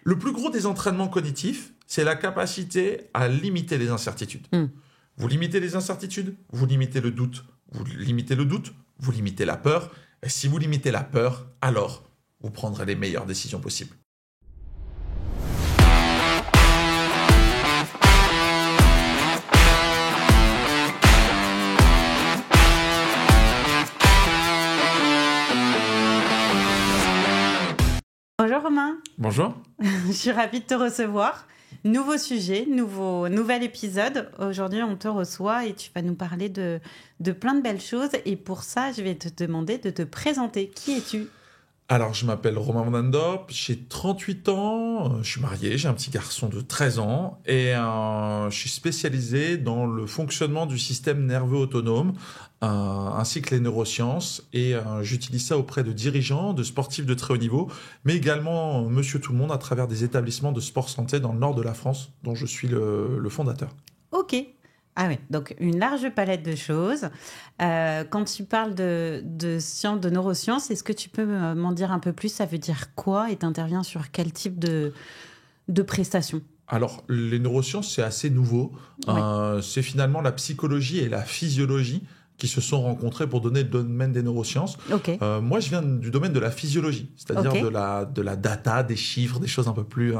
Le plus gros des entraînements cognitifs, c'est la capacité à limiter les incertitudes. Vous limitez les incertitudes, vous limitez le doute. Vous limitez le doute, vous limitez la peur. Et si vous limitez la peur, alors vous prendrez les meilleures décisions possibles. Bonjour Romain. Bonjour. Je suis ravie de te recevoir. Nouveau sujet, nouvel épisode. Aujourd'hui, on te reçoit et tu vas nous parler de plein de belles choses. Et pour ça, je vais te demander de te présenter. Qui es-tu ? Alors, je m'appelle Romain Van Dendorp, j'ai 38 ans, je suis marié, j'ai un petit garçon de 13 ans et je suis spécialisé dans le fonctionnement du système nerveux autonome ainsi que les neurosciences et j'utilise ça auprès de dirigeants, de sportifs de très haut niveau, mais également monsieur tout le monde à travers des établissements de sport santé dans le nord de la France dont je suis le fondateur. Ok. Ah oui, donc une large palette de choses. Quand tu parles de sciences, de neurosciences, est-ce que tu peux m'en dire un peu plus ? Ça veut dire quoi et tu interviens sur quel type de prestations ? Alors, les neurosciences, c'est assez nouveau. Ouais. C'est finalement la psychologie et la physiologie qui se sont rencontrés pour donner le domaine des neurosciences. Okay. Moi, je viens du domaine de la physiologie, c'est-à-dire de la data, des chiffres, des choses un peu plus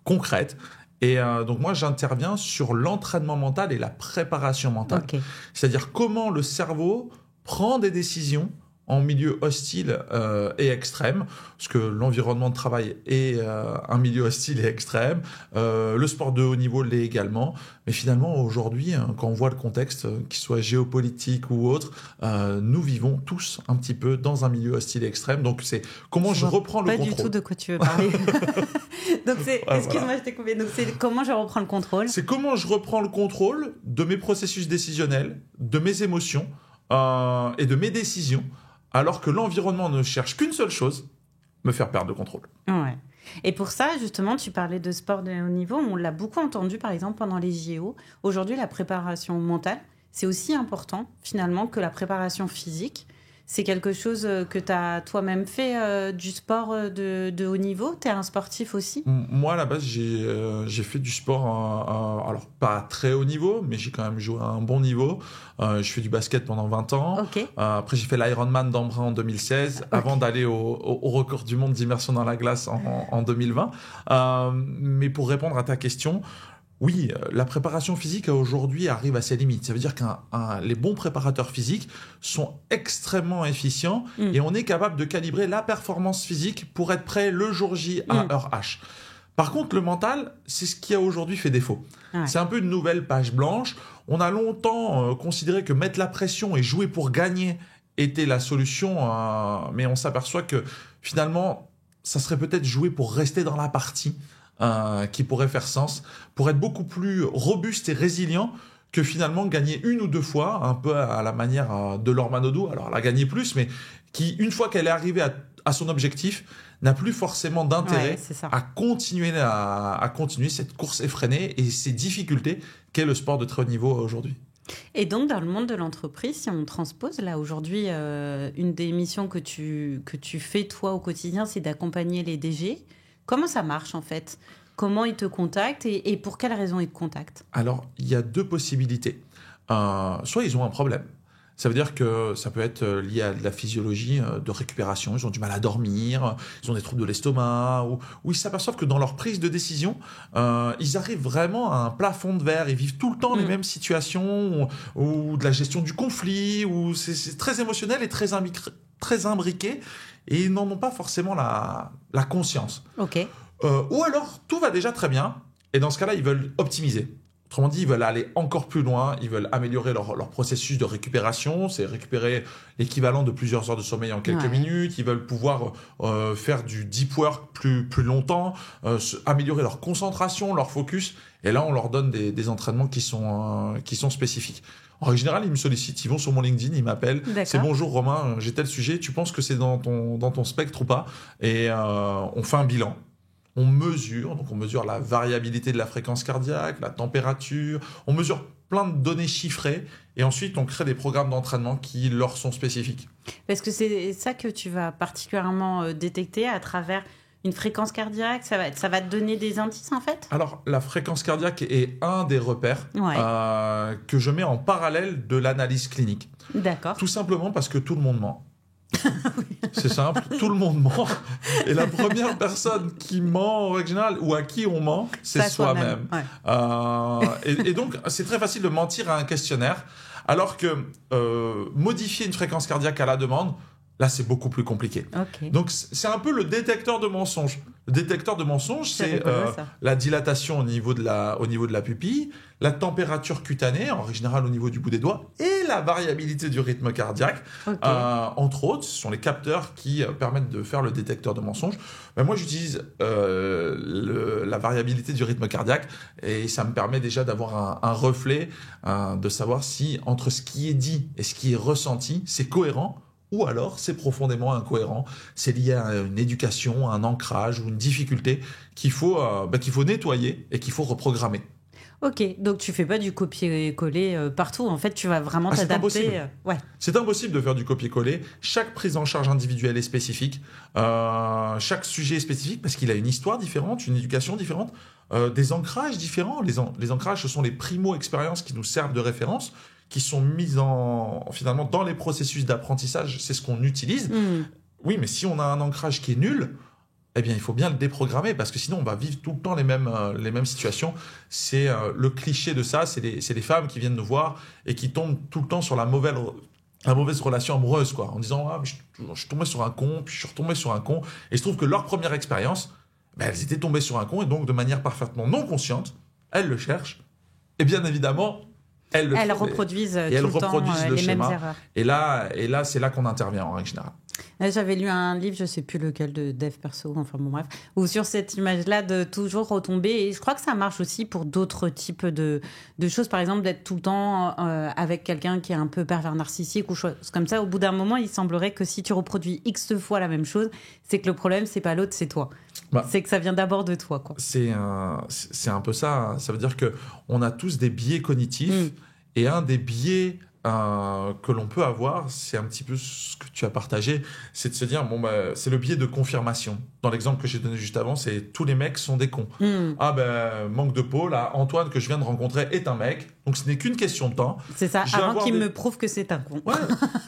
concrètes. Et donc moi, j'interviens sur l'entraînement mental et la préparation mentale. Okay. C'est-à-dire comment le cerveau prend des décisions en milieu hostile et extrême, parce que l'environnement de travail est un milieu hostile et extrême, le sport de haut niveau l'est également, mais finalement aujourd'hui, quand on voit le contexte, qu'il soit géopolitique ou autre, nous vivons tous un petit peu dans un milieu hostile et extrême, donc c'est comment je reprends le contrôle. Pas du tout de quoi tu veux parler. Donc excuse-moi, je t'ai coupé, donc c'est comment je reprends le contrôle. C'est comment je reprends le contrôle de mes processus décisionnels, de mes émotions et de mes décisions, alors que l'environnement ne cherche qu'une seule chose, me faire perdre le contrôle. Ouais. Et pour ça, justement, tu parlais de sport de haut niveau, on l'a beaucoup entendu, par exemple, pendant les JO. Aujourd'hui, la préparation mentale, c'est aussi important, finalement, que la préparation physique. C'est quelque chose que tu as toi-même fait du sport de haut niveau ? Tu es un sportif aussi ? Moi, à la base, j'ai fait du sport, alors pas très haut niveau, mais j'ai quand même joué à un bon niveau. Je fais du basket pendant 20 ans. Okay. Après, j'ai fait l'Ironman d'Embrun en 2016, avant d'aller au record du monde d'immersion dans la glace en 2020. Mais pour répondre à ta question, oui, la préparation physique aujourd'hui arrive à ses limites. Ça veut dire que les bons préparateurs physiques sont extrêmement efficients et on est capable de calibrer la performance physique pour être prêt le jour J à heure H. Par contre, le mental, c'est ce qui a aujourd'hui fait défaut. Ouais. C'est un peu une nouvelle page blanche. On a longtemps considéré que mettre la pression et jouer pour gagner était la solution, mais on s'aperçoit que finalement, ça serait peut-être jouer pour rester dans la partie. Qui pourrait faire sens, pour être beaucoup plus robuste et résilient que finalement gagner une ou deux fois, un peu à la manière de Laure Manodou. Alors elle a gagné plus, mais qui, une fois qu'elle est arrivée à son objectif, n'a plus forcément d'intérêt à continuer cette course effrénée et ces difficultés qu'est le sport de très haut niveau aujourd'hui. Et donc, dans le monde de l'entreprise, si on transpose, là, aujourd'hui, une des missions que tu fais, toi, au quotidien, c'est d'accompagner les DG. Comment ça marche, en fait ? Comment ils te contactent et pour quelles raisons ils te contactent ? Alors, il y a deux possibilités. Soit ils ont un problème. Ça veut dire que ça peut être lié à de la physiologie de récupération. Ils ont du mal à dormir, ils ont des troubles de l'estomac, ou ils s'aperçoivent que dans leur prise de décision, ils arrivent vraiment à un plafond de verre. Ils vivent tout le temps les mêmes situations, ou de la gestion du conflit, ou c'est très émotionnel et très imbriqué. Et ils n'en ont pas forcément la conscience. Okay. Ou alors, tout va déjà très bien, et dans ce cas-là, ils veulent optimiser. Autrement dit, ils veulent aller encore plus loin, ils veulent améliorer leur processus de récupération, c'est récupérer l'équivalent de plusieurs heures de sommeil en quelques minutes, ils veulent pouvoir faire du deep work plus longtemps, améliorer leur concentration, leur focus, et là, on leur donne des entraînements qui sont spécifiques. En général, ils me sollicitent, ils vont sur mon LinkedIn, ils m'appellent. D'accord. C'est bonjour Romain, j'ai tel sujet, tu penses que c'est dans ton spectre ou pas ? Et on fait un bilan. On mesure la variabilité de la fréquence cardiaque, la température, on mesure plein de données chiffrées et ensuite on crée des programmes d'entraînement qui leur sont spécifiques. Parce que c'est ça que tu vas particulièrement détecter à travers une fréquence cardiaque, ça va te donner des indices en fait? Alors, la fréquence cardiaque est un des repères que je mets en parallèle de l'analyse clinique. D'accord. Tout simplement parce que tout le monde ment. C'est simple, tout le monde ment. Et la première personne qui ment en règle générale, ou à qui on ment, c'est soi-même. Et donc, c'est très facile de mentir à un questionnaire, alors que modifier une fréquence cardiaque à la demande, là, c'est beaucoup plus compliqué. Okay. Donc, c'est un peu le détecteur de mensonges. Le détecteur de mensonges, c'est la dilatation au niveau de la pupille, la température cutanée, en général au niveau du bout des doigts, et la variabilité du rythme cardiaque. Entre autres, ce sont les capteurs qui permettent de faire le détecteur de mensonges. Mais moi, j'utilise la variabilité du rythme cardiaque, et ça me permet déjà d'avoir un reflet, de savoir si entre ce qui est dit et ce qui est ressenti, c'est cohérent, ou alors c'est profondément incohérent, c'est lié à une éducation, un ancrage ou une difficulté qu'il faut nettoyer et qu'il faut reprogrammer. Ok, donc tu fais pas du copier-coller partout, en fait tu vas vraiment t'adapter. C'est impossible de faire du copier-coller, chaque prise en charge individuelle est spécifique, chaque sujet est spécifique parce qu'il a une histoire différente, une éducation différente, des ancrages différents. Les ancrages, ce sont les primo-expériences qui nous servent de référence, qui sont mises finalement dans les processus d'apprentissage, c'est ce qu'on utilise. Oui, mais si on a un ancrage qui est nul, eh bien, il faut bien le déprogrammer parce que sinon, on va vivre tout le temps les mêmes situations. C'est le cliché de ça, c'est les femmes qui viennent nous voir et qui tombent tout le temps sur la mauvaise relation amoureuse, quoi, en disant je suis tombé sur un con, puis je suis retombé sur un con. Et je trouve que leur première expérience, elles étaient tombées sur un con et donc, de manière parfaitement non consciente, elles le cherchent. Et bien évidemment, elles reproduisent tout le temps les mêmes erreurs. Et là, c'est là qu'on intervient en règle générale. J'avais lu un livre, je ne sais plus lequel, de dev perso, enfin bon bref, où sur cette image-là de toujours retomber, et je crois que ça marche aussi pour d'autres types de choses, par exemple d'être tout le temps avec quelqu'un qui est un peu pervers narcissique ou chose comme ça. Au bout d'un moment, il semblerait que si tu reproduis X fois la même chose, c'est que le problème, c'est pas l'autre, c'est toi. C'est que ça vient d'abord de toi, quoi. C'est un peu ça. Ça veut dire qu'on a tous des biais cognitifs, et un des biais que l'on peut avoir, c'est un petit peu ce que tu as partagé, c'est de se dire, c'est le biais de confirmation. Dans l'exemple que j'ai donné juste avant, c'est tous les mecs sont des cons. Manque de peau, là, Antoine que je viens de rencontrer est un mec, donc ce n'est qu'une question de temps. C'est ça, avant qu'il me prouve que c'est un con. Ouais,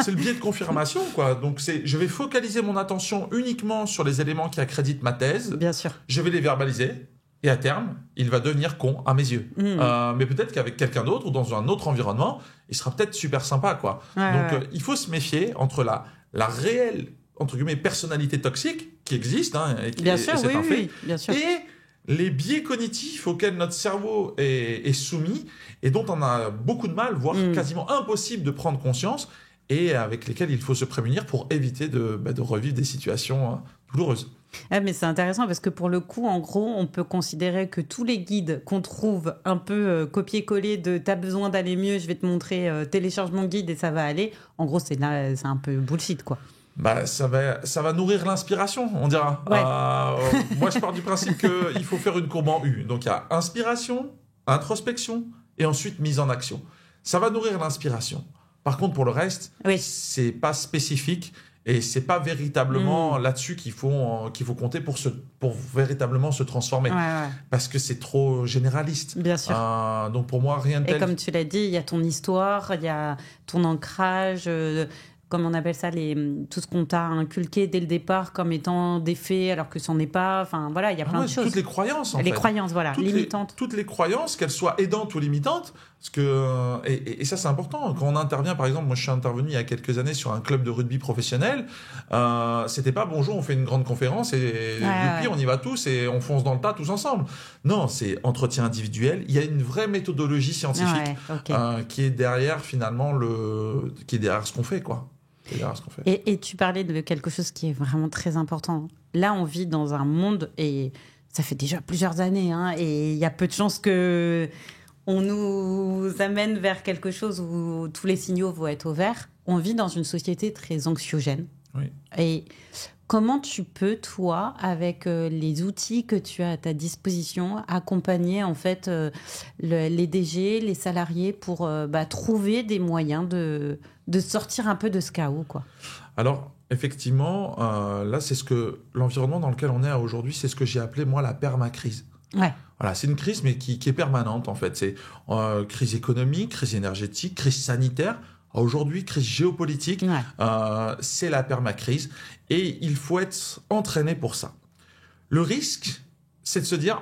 c'est le biais de confirmation, quoi. Donc je vais focaliser mon attention uniquement sur les éléments qui accréditent ma thèse. Bien sûr. Je vais les verbaliser. Et à terme, il va devenir con à mes yeux. Mais peut-être qu'avec quelqu'un d'autre ou dans un autre environnement, il sera peut-être super sympa, quoi. Donc, il faut se méfier entre la réelle, entre guillemets, personnalité toxique qui existe, bien sûr, c'est un fait, bien sûr. Et les biais cognitifs auxquels notre cerveau est soumis et dont on a beaucoup de mal, voire quasiment impossible de prendre conscience, et avec lesquels il faut se prémunir pour éviter de revivre des situations douloureuses. Mais c'est intéressant parce que pour le coup, en gros, on peut considérer que tous les guides qu'on trouve un peu copier-coller de « t'as besoin d'aller mieux, je vais te montrer, télécharge mon guide et ça va aller », en gros, c'est un peu bullshit, quoi. Ça va nourrir l'inspiration, on dira. Moi, je pars du principe qu'il faut faire une courbe en U. Donc, il y a inspiration, introspection et ensuite mise en action. Ça va nourrir l'inspiration. Par contre, pour le reste, c'est pas spécifique. Et c'est pas véritablement là-dessus qu'il faut compter pour véritablement se transformer. Parce que c'est trop généraliste. Bien sûr. Donc pour moi, rien de tel. Et comme tu l'as dit, il y a ton histoire, il y a ton ancrage, comme on appelle ça, tout ce qu'on t'a inculqué dès le départ comme étant des faits alors que c'en est pas. Enfin voilà, il y a plein de choses. Toutes les croyances, en fait. Les croyances, voilà, limitantes. Toutes les croyances, qu'elles soient aidantes ou limitantes. Parce que, et ça, c'est important. Quand on intervient, par exemple, moi, je suis intervenu il y a quelques années sur un club de rugby professionnel. C'était pas bonjour, on fait une grande conférence et depuis, on y va tous et on fonce dans le tas tous ensemble. Non, c'est entretien individuel. Il y a une vraie méthodologie scientifique qui est derrière, finalement, qui est derrière ce qu'on fait, quoi. Et tu parlais de quelque chose qui est vraiment très important. Là, on vit dans un monde, et ça fait déjà plusieurs années, et il y a peu de chances que on nous amène vers quelque chose où tous les signaux vont être au vert. On vit dans une société très anxiogène. Oui. Et comment tu peux, toi, avec les outils que tu as à ta disposition, accompagner en fait les DG, les salariés pour trouver des moyens de sortir un peu de ce chaos, quoi. Alors, effectivement, là, c'est l'environnement dans lequel on est aujourd'hui, c'est ce que j'ai appelé, moi, la permacrise. Ouais. Voilà, c'est une crise, mais qui est permanente, en fait. C'est crise économique, crise énergétique, crise sanitaire. Aujourd'hui, crise géopolitique, c'est la permacrise. Et il faut être entraîné pour ça. Le risque, c'est de se dire,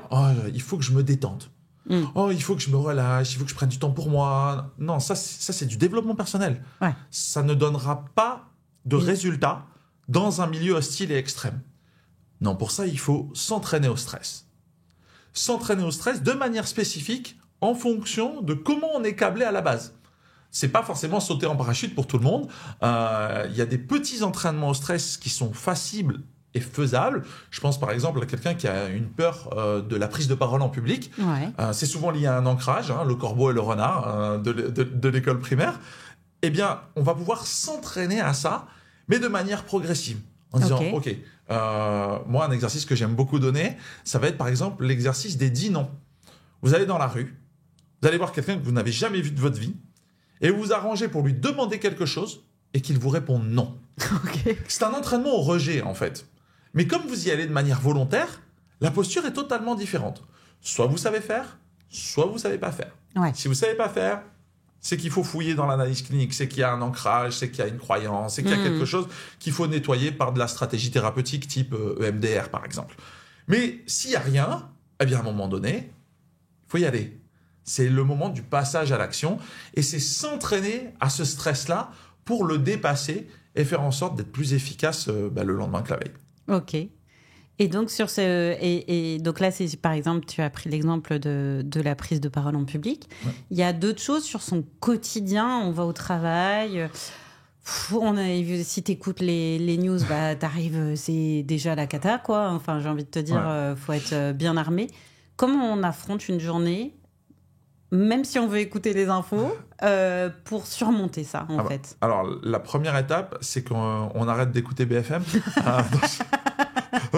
il faut que je me détende. Il faut que je me relâche, il faut que je prenne du temps pour moi. Non, ça c'est du développement personnel. Ouais. Ça ne donnera pas de résultats dans un milieu hostile et extrême. Non, pour ça, il faut s'entraîner au stress. S'entraîner au stress de manière spécifique en fonction de comment on est câblé à la base. C'est pas forcément sauter en parachute pour tout le monde. Il y a des petits entraînements au stress qui sont faciles et faisables. Je pense par exemple à quelqu'un qui a une peur de la prise de parole en public. Ouais. C'est souvent lié à un ancrage, le corbeau et le renard de l'école primaire. Eh bien, on va pouvoir s'entraîner à ça, mais de manière progressive. En disant, OK, moi, un exercice que j'aime beaucoup donner, ça va être par exemple l'exercice des 10 non. Vous allez dans la rue, vous allez voir quelqu'un que vous n'avez jamais vu de votre vie, et vous vous arrangez pour lui demander quelque chose et qu'il vous répond non. Okay. C'est un entraînement au rejet, en fait. Mais comme vous y allez de manière volontaire, la posture est totalement différente. Soit vous savez faire, soit vous ne savez pas faire. Ouais. Si vous ne savez pas faire, c'est qu'il faut fouiller dans l'analyse clinique, c'est qu'il y a un ancrage, c'est qu'il y a une croyance, c'est qu'il y a quelque chose qu'il faut nettoyer par de la stratégie thérapeutique type EMDR, par exemple. Mais s'il n'y a rien, eh bien, à un moment donné, il faut y aller. C'est le moment du passage à l'action et c'est s'entraîner à ce stress-là pour le dépasser et faire en sorte d'être plus efficace le lendemain que la veille. Ok. Et donc, donc là, c'est, par exemple, tu as pris l'exemple de la prise de parole en public. Ouais. Il y a d'autres choses sur son quotidien. On va au travail. Si tu écoutes les news, t'arrives, c'est déjà la cata, quoi. Enfin, j'ai envie de te dire, faut être bien armé. Comment on affronte une journée, même si on veut écouter les infos, pour surmonter ça, en fait? Alors, la première étape, c'est qu'on arrête d'écouter BFM.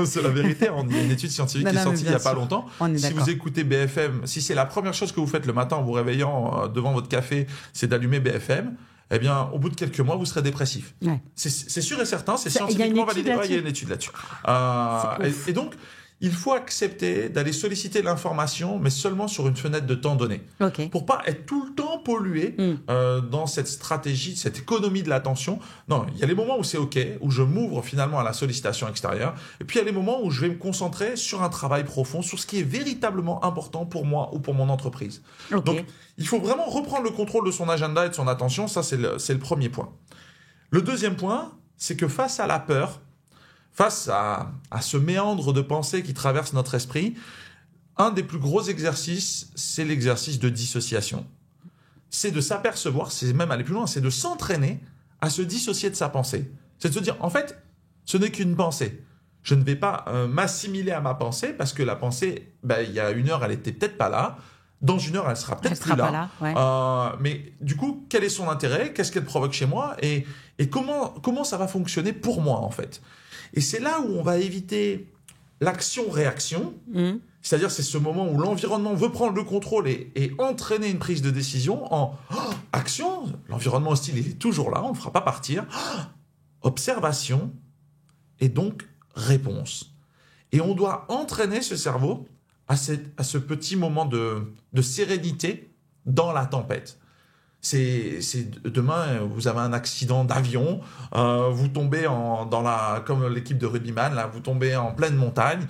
C'est la vérité. Il y a une étude scientifique qui est sortie il n'y a pas longtemps. Si vous écoutez BFM, si c'est la première chose que vous faites le matin en vous réveillant devant votre café, c'est d'allumer BFM, eh bien, au bout de quelques mois, vous serez dépressif. Ouais. C'est sûr et certain, c'est scientifiquement validé. Il y a une étude là-dessus. Et donc, il faut accepter d'aller solliciter l'information, mais seulement sur une fenêtre de temps donnée. Okay. Pour pas être tout le temps pollué dans cette stratégie, cette économie de l'attention. Non, il y a les moments où c'est OK, où je m'ouvre finalement à la sollicitation extérieure. Et puis, il y a les moments où je vais me concentrer sur un travail profond, sur ce qui est véritablement important pour moi ou pour mon entreprise. Okay. Donc, il faut vraiment reprendre le contrôle de son agenda et de son attention. Ça, c'est le premier point. Le deuxième point, c'est que face à la peur, face à ce méandre de pensée qui traverse notre esprit, un des plus gros exercices, c'est l'exercice de dissociation. C'est de s'apercevoir, c'est même aller plus loin, c'est de s'entraîner à se dissocier de sa pensée. C'est de se dire, en fait, ce n'est qu'une pensée. Je ne vais pas m'assimiler à ma pensée parce que la pensée, il y a une heure, elle était peut-être pas là. Dans une heure, elle sera peut-être plus là. Ouais. Mais du coup, quel est son intérêt? Qu'est-ce qu'elle provoque chez moi? Et comment ça va fonctionner pour moi, en fait? Et c'est là où on va éviter l'action-réaction. C'est-à-dire, c'est ce moment où l'environnement veut prendre le contrôle et entraîner une prise de décision en action. L'environnement hostile, il est toujours là, on ne le fera pas partir. Observation et donc réponse. Et on doit entraîner ce cerveau à ce petit moment de sérénité dans la tempête. C'est demain, vous avez un accident d'avion, vous tombez comme l'équipe de rugbyman, là, vous tombez en pleine montagne.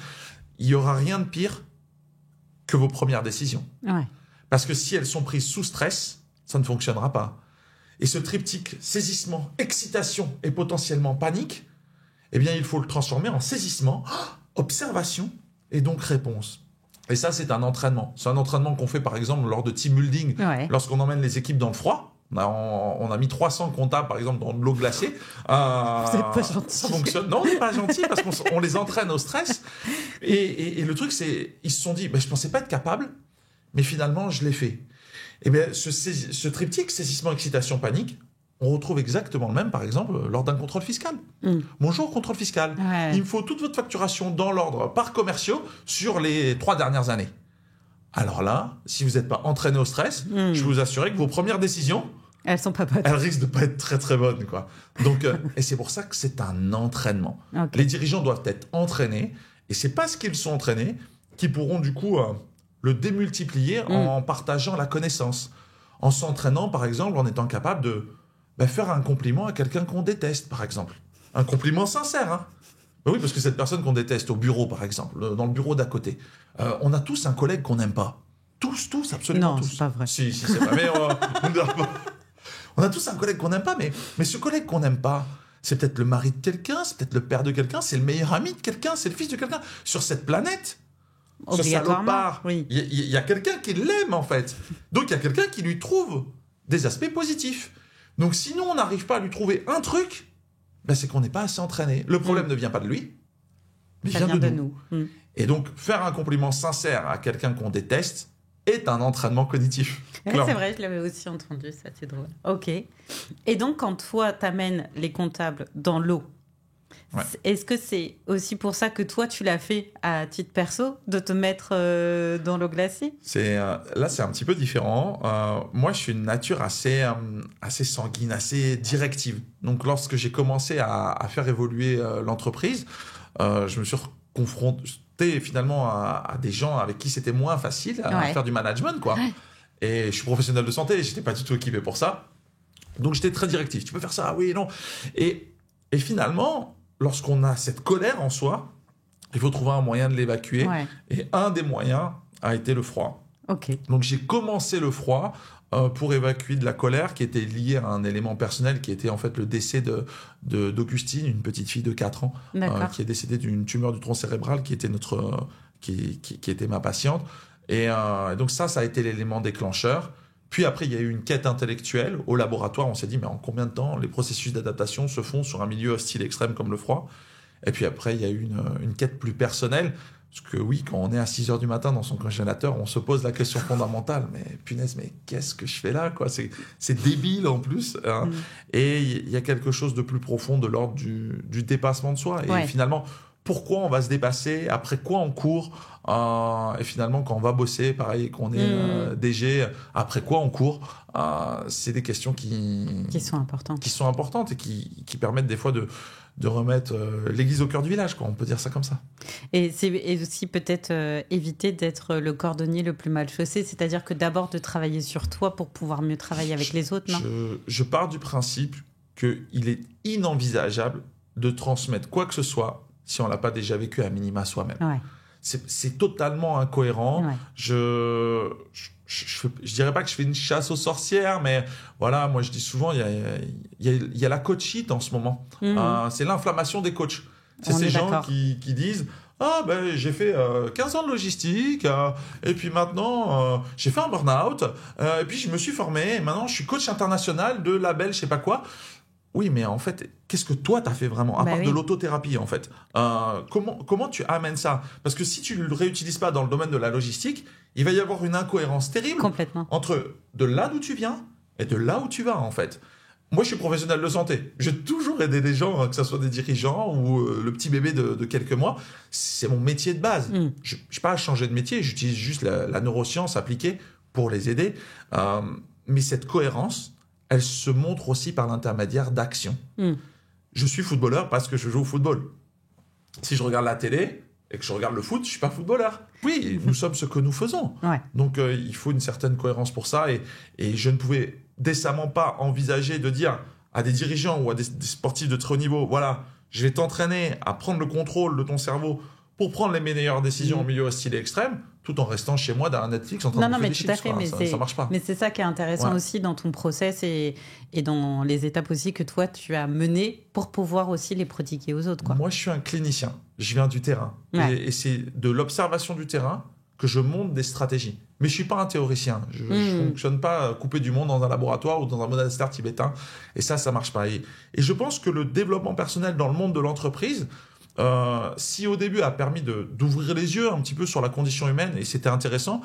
Il n'y aura rien de pire que vos premières décisions. Ouais. Parce que si elles sont prises sous stress, ça ne fonctionnera pas. Et ce triptyque saisissement, excitation et potentiellement panique, eh bien, il faut le transformer en saisissement, observation et donc réponse. Et ça, c'est un entraînement. C'est un entraînement qu'on fait, par exemple, lors de team building, lorsqu'on emmène les équipes dans le froid. On a mis 300 comptables, par exemple, dans de l'eau glacée. Vous n'êtes pas gentil. Ça fonctionne. Non, on n'est pas gentil parce qu'on les entraîne au stress. Et le truc, c'est ils se sont dit, je ne pensais pas être capable, mais finalement, je l'ai fait. Et bien, ce triptyque, saisissement, excitation, panique, on retrouve exactement le même, par exemple, lors d'un contrôle fiscal. Bonjour, contrôle fiscal. Ouais. Il me faut toute votre facturation dans l'ordre par commerciaux sur les 3 dernières années. Alors là, si vous n'êtes pas entraîné au stress, je peux vous assurer que vos premières décisions, Elles sont pas bonnes. elles risquent de pas être très très bonnes, quoi. Donc, et c'est pour ça que c'est un entraînement. Ok. Les dirigeants doivent être entraînés, et c'est parce qu'ils sont entraînés qu'ils pourront du coup le démultiplier en partageant la connaissance, en s'entraînant par exemple, en étant capable de faire un compliment à quelqu'un qu'on déteste, par exemple, un compliment sincère, hein. Ben oui, parce que cette personne qu'on déteste au bureau, par exemple, dans le bureau d'à côté, on a tous un collègue qu'on n'aime pas. Tous, absolument Non, tous. c'est pas vrai. Si, c'est vrai. Mais on a tous un collègue qu'on n'aime pas, mais ce collègue qu'on n'aime pas, c'est peut-être le mari de quelqu'un, c'est peut-être le père de quelqu'un, c'est le meilleur ami de quelqu'un, c'est le fils de quelqu'un. Sur cette planète, ce Obligatoirement, salopard, oui. il y a quelqu'un qui l'aime, en fait. Donc, il y a quelqu'un qui lui trouve des aspects positifs. Donc, si nous, on n'arrive pas à lui trouver un truc, c'est qu'on n'est pas assez entraîné. Le problème ne vient pas de lui, mais Ça vient vient de nous. Et donc, faire un compliment sincère à quelqu'un qu'on déteste est un entraînement cognitif. Ouais, c'est vrai, je l'avais aussi entendu, ça c'est drôle. Ok. Et donc, quand toi, t'amènes les comptables dans l'eau, est-ce que c'est aussi pour ça que toi, tu l'as fait à titre perso, de te mettre dans l'eau glacée ? Là, c'est un petit peu différent. Moi, je suis une nature assez sanguine, assez directive. Donc, lorsque j'ai commencé à faire évoluer l'entreprise, je me suis confronté finalement à des gens avec qui c'était moins facile à faire du management, quoi. Ouais. Et je suis professionnel de santé, je n'étais pas du tout équipé pour ça. Donc, j'étais très directif. Tu peux faire ça, oui, non. Et finalement, lorsqu'on a cette colère en soi, il faut trouver un moyen de l'évacuer. Ouais. Et un des moyens a été le froid. Okay. Donc, j'ai commencé le froid pour évacuer de la colère qui était liée à un élément personnel qui était en fait le décès d'Augustine, une petite fille de 4 ans qui est décédée d'une tumeur du tronc cérébral qui était, qui était ma patiente. Et donc ça a été l'élément déclencheur. Puis après, il y a eu une quête intellectuelle. Au laboratoire, on s'est dit, mais en combien de temps les processus d'adaptation se font sur un milieu hostile extrême comme le froid ? Et puis après, il y a eu une quête plus personnelle. Parce que oui, quand on est à 6 heures du matin dans son congélateur, on se pose la question fondamentale. Mais punaise, mais qu'est-ce que je fais là, quoi ? C'est débile en plus. Et il y a quelque chose de plus profond de l'ordre du dépassement de soi. Et finalement, pourquoi on va se dépasser ? Après quoi on court ? Et finalement, quand on va bosser, pareil, qu'on est DG, après quoi on court ? C'est des questions qui sont importantes et qui permettent des fois de remettre l'église au cœur du village, quoi. On peut dire ça comme ça. Et aussi peut-être éviter d'être le cordonnier le plus mal chaussé, c'est-à-dire que d'abord de travailler sur toi pour pouvoir mieux travailler avec les autres, non ? Je pars du principe qu'il est inenvisageable de transmettre quoi que ce soit si on ne l'a pas déjà vécu à minima soi-même. Ouais. C'est totalement incohérent. Ouais. Je dirais pas que je fais une chasse aux sorcières, mais voilà, moi je dis souvent, il y a la coachite en ce moment. C'est l'inflammation des coachs. C'est ces gens qui disent j'ai fait 15 ans de logistique, et puis maintenant j'ai fait un burn-out, et puis je me suis formé, et maintenant je suis coach international de label, je sais pas quoi. Oui, mais en fait, qu'est-ce que toi t'as fait vraiment, à part de l'autothérapie en fait. Comment tu amènes ça ? Parce que si tu le réutilises pas dans le domaine de la logistique, il va y avoir une incohérence terrible entre de là d'où tu viens et de là où tu vas en fait. Moi, je suis professionnel de santé. J'ai toujours aidé des gens, que ce soit des dirigeants ou le petit bébé de quelques mois. C'est mon métier de base. Je n'ai pas à changer de métier. J'utilise juste la neuroscience appliquée pour les aider. Mais cette cohérence, elle se montre aussi par l'intermédiaire d'actions. Je suis footballeur parce que je joue au football. Si je regarde la télé et que je regarde le foot, je ne suis pas footballeur. Oui, nous sommes ce que nous faisons. Ouais. Donc, il faut une certaine cohérence pour ça. Et je ne pouvais décemment pas envisager de dire à des dirigeants ou à des sportifs de très haut niveau, voilà, je vais t'entraîner à prendre le contrôle de ton cerveau pour prendre les meilleures décisions en milieu hostile et extrême, tout en restant chez moi derrière Netflix en train de bouffer des chips. Mais ça marche pas. Mais c'est ça qui est intéressant aussi dans ton process et dans les étapes aussi que toi, tu as menées pour pouvoir aussi les prodiguer aux autres, quoi. Moi, je suis un clinicien. Je viens du terrain. Et c'est de l'observation du terrain que je monte des stratégies. Mais je ne suis pas un théoricien. Je ne fonctionne pas coupé du monde dans un laboratoire ou dans un monastère tibétain. Et ça ne marche pas. Et je pense que le développement personnel dans le monde de l'entreprise, si au début a permis d'ouvrir les yeux un petit peu sur la condition humaine, et c'était intéressant,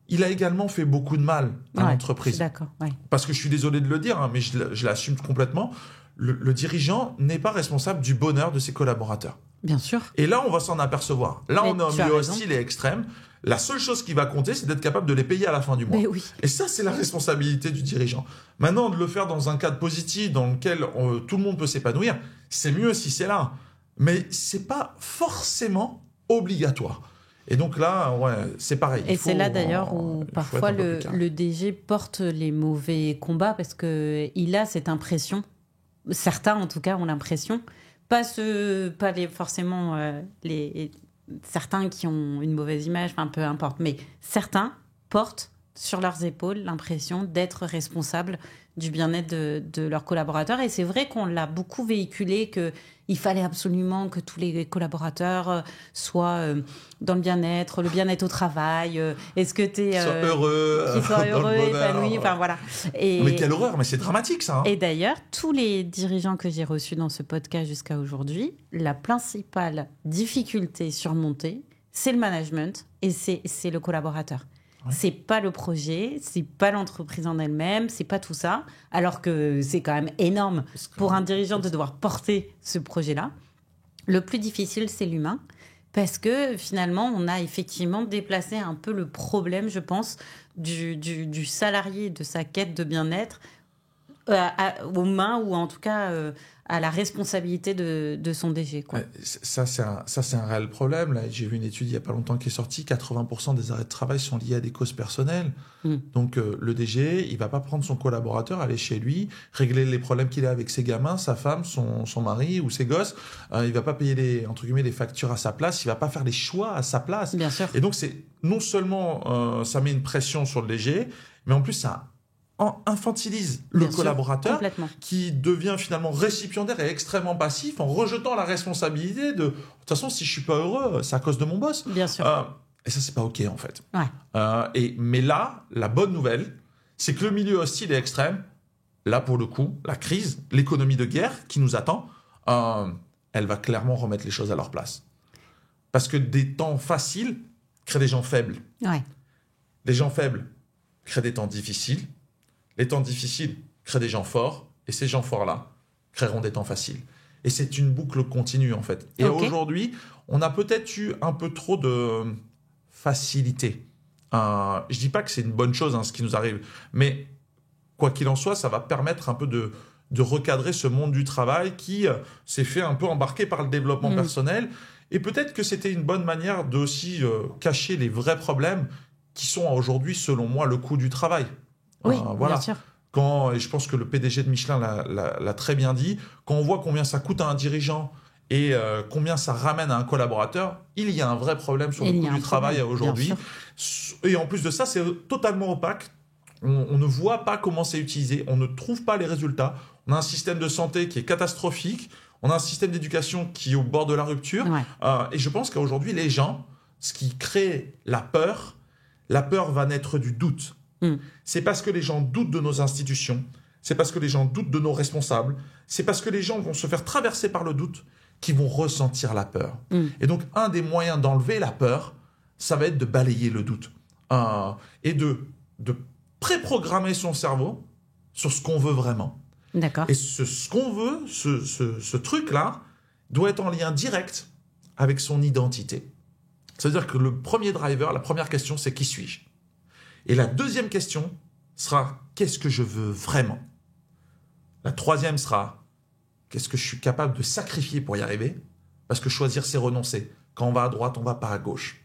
il a également fait beaucoup de mal à l'entreprise. D'accord. Ouais. Parce que je suis désolé de le dire, mais je l'assume complètement. Le dirigeant n'est pas responsable du bonheur de ses collaborateurs. Bien sûr. Et là, on va s'en apercevoir. Là, on est en milieu hostile et extrême. La seule chose qui va compter, c'est d'être capable de les payer à la fin du mois. Mais oui. Et ça, c'est la responsabilité du dirigeant. Maintenant, de le faire dans un cadre positif, dans lequel tout le monde peut s'épanouir, c'est mieux si c'est là. Mais c'est pas forcément obligatoire. Et donc là, ouais, c'est pareil. Et c'est là d'ailleurs où parfois le DG porte les mauvais combats parce qu'il a cette impression, certains en tout cas ont l'impression, forcément certains qui ont une mauvaise image, enfin peu importe, mais certains portent sur leurs épaules l'impression d'être responsables du bien-être de leurs collaborateurs. Et c'est vrai qu'on l'a beaucoup véhiculé, qu'il fallait absolument que tous les collaborateurs soient dans le bien-être au travail. Est-ce que tu es... heureux. Qu'ils soient heureux, épanouis, enfin voilà. Mais quelle horreur, mais c'est dramatique ça. Et d'ailleurs, tous les dirigeants que j'ai reçus dans ce podcast jusqu'à aujourd'hui, la principale difficulté surmontée, c'est le management et c'est le collaborateur. Ouais. C'est pas le projet, c'est pas l'entreprise en elle-même, c'est pas tout ça. Alors que c'est quand même énorme pour un dirigeant de devoir porter ce projet-là. Le plus difficile, c'est l'humain. Parce que finalement, on a effectivement déplacé un peu le problème, je pense, du salarié, de sa quête de bien-être aux mains ou en tout cas à la responsabilité de son DG. Quoi. Ça, c'est un réel problème. Là, j'ai vu une étude il n'y a pas longtemps qui est sortie. 80% des arrêts de travail sont liés à des causes personnelles. Donc, le DG, il ne va pas prendre son collaborateur, aller chez lui, régler les problèmes qu'il a avec ses gamins, sa femme, son mari ou ses gosses. Il ne va pas payer les factures à sa place. Il ne va pas faire les choix à sa place. Bien sûr. Et donc, non seulement ça met une pression sur le DG, mais en plus, ça infantilise le collaborateur qui devient finalement récipiendaire et extrêmement passif en rejetant la responsabilité de toute façon, si je suis pas heureux, c'est à cause de mon boss. Bien sûr. Et ça, c'est pas OK en fait. Ouais. Mais là, la bonne nouvelle, c'est que le milieu hostile et extrême, là pour le coup, la crise, l'économie de guerre qui nous attend, elle va clairement remettre les choses à leur place. Parce que des temps faciles créent des gens faibles. Ouais. Les gens faibles créent des temps difficiles. Les temps difficiles créent des gens forts, et ces gens forts-là créeront des temps faciles. Et c'est une boucle continue, en fait. Et aujourd'hui, on a peut-être eu un peu trop de facilité. Je dis pas que c'est une bonne chose, ce qui nous arrive, mais quoi qu'il en soit, ça va permettre un peu de recadrer ce monde du travail qui s'est fait un peu embarquer par le développement personnel. Et peut-être que c'était une bonne manière de aussi cacher les vrais problèmes qui sont aujourd'hui, selon moi, le coût du travail. Oui, voilà. bien sûr. Et je pense que le PDG de Michelin l'a très bien dit, quand on voit combien ça coûte à un dirigeant et combien ça ramène à un collaborateur, il y a un vrai problème sur le coût du travail aujourd'hui. Et en plus de ça, c'est totalement opaque. On ne voit pas comment c'est utilisé, on ne trouve pas les résultats. On a un système de santé qui est catastrophique, on a un système d'éducation qui est au bord de la rupture. Ouais. Et je pense qu'aujourd'hui, les gens, ce qui crée la peur va naître du doute. C'est parce que les gens doutent de nos institutions, c'est parce que les gens doutent de nos responsables, c'est parce que les gens vont se faire traverser par le doute qu'ils vont ressentir la peur. Et donc, un des moyens d'enlever la peur, ça va être de balayer le doute et de préprogrammer son cerveau sur ce qu'on veut vraiment. D'accord. Et ce qu'on veut, ce truc-là, doit être en lien direct avec son identité. C'est-à-dire que le premier driver, la première question, c'est qui suis-je ? Et la deuxième question sera qu'est-ce que je veux vraiment ? La troisième sera qu'est-ce que je suis capable de sacrifier pour y arriver ? Parce que choisir, c'est renoncer. Quand on va à droite, on ne va pas à gauche.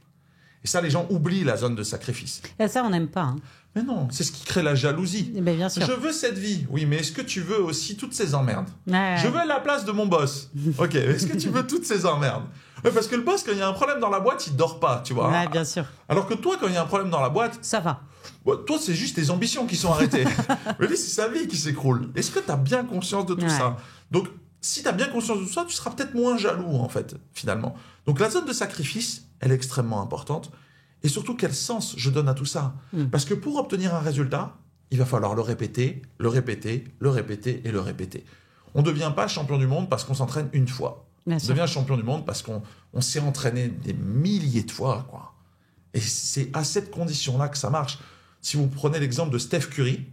Et ça, les gens oublient la zone de sacrifice. Et ça, on n'aime pas. Mais non, c'est ce qui crée la jalousie. Mais bien sûr. Je veux cette vie. Oui, mais est-ce que tu veux aussi toutes ces emmerdes ? Je veux la place de mon boss. Ok, est-ce que tu veux toutes ces emmerdes ? Ouais, parce que le boss, quand il y a un problème dans la boîte, il dort pas, tu vois. Ouais, bien sûr. Alors que toi, quand il y a un problème dans la boîte... Ça va. Toi, c'est juste tes ambitions qui sont arrêtées. Mais lui, c'est sa vie qui s'écroule. Est-ce que tu as bien conscience de tout ça ? Donc, si tu as bien conscience de tout ça, tu seras peut-être moins jaloux, en fait, finalement. Donc, la zone de sacrifice, elle est extrêmement importante. Et surtout, quel sens je donne à tout ça ? Parce que pour obtenir un résultat, il va falloir le répéter, le répéter, le répéter et le répéter. On ne devient pas champion du monde parce qu'on s'entraîne une fois. On devient champion du monde parce qu'on s'est entraîné des milliers de fois, quoi. Et c'est à cette condition-là que ça marche. Si vous prenez l'exemple de Steph Curry, je ne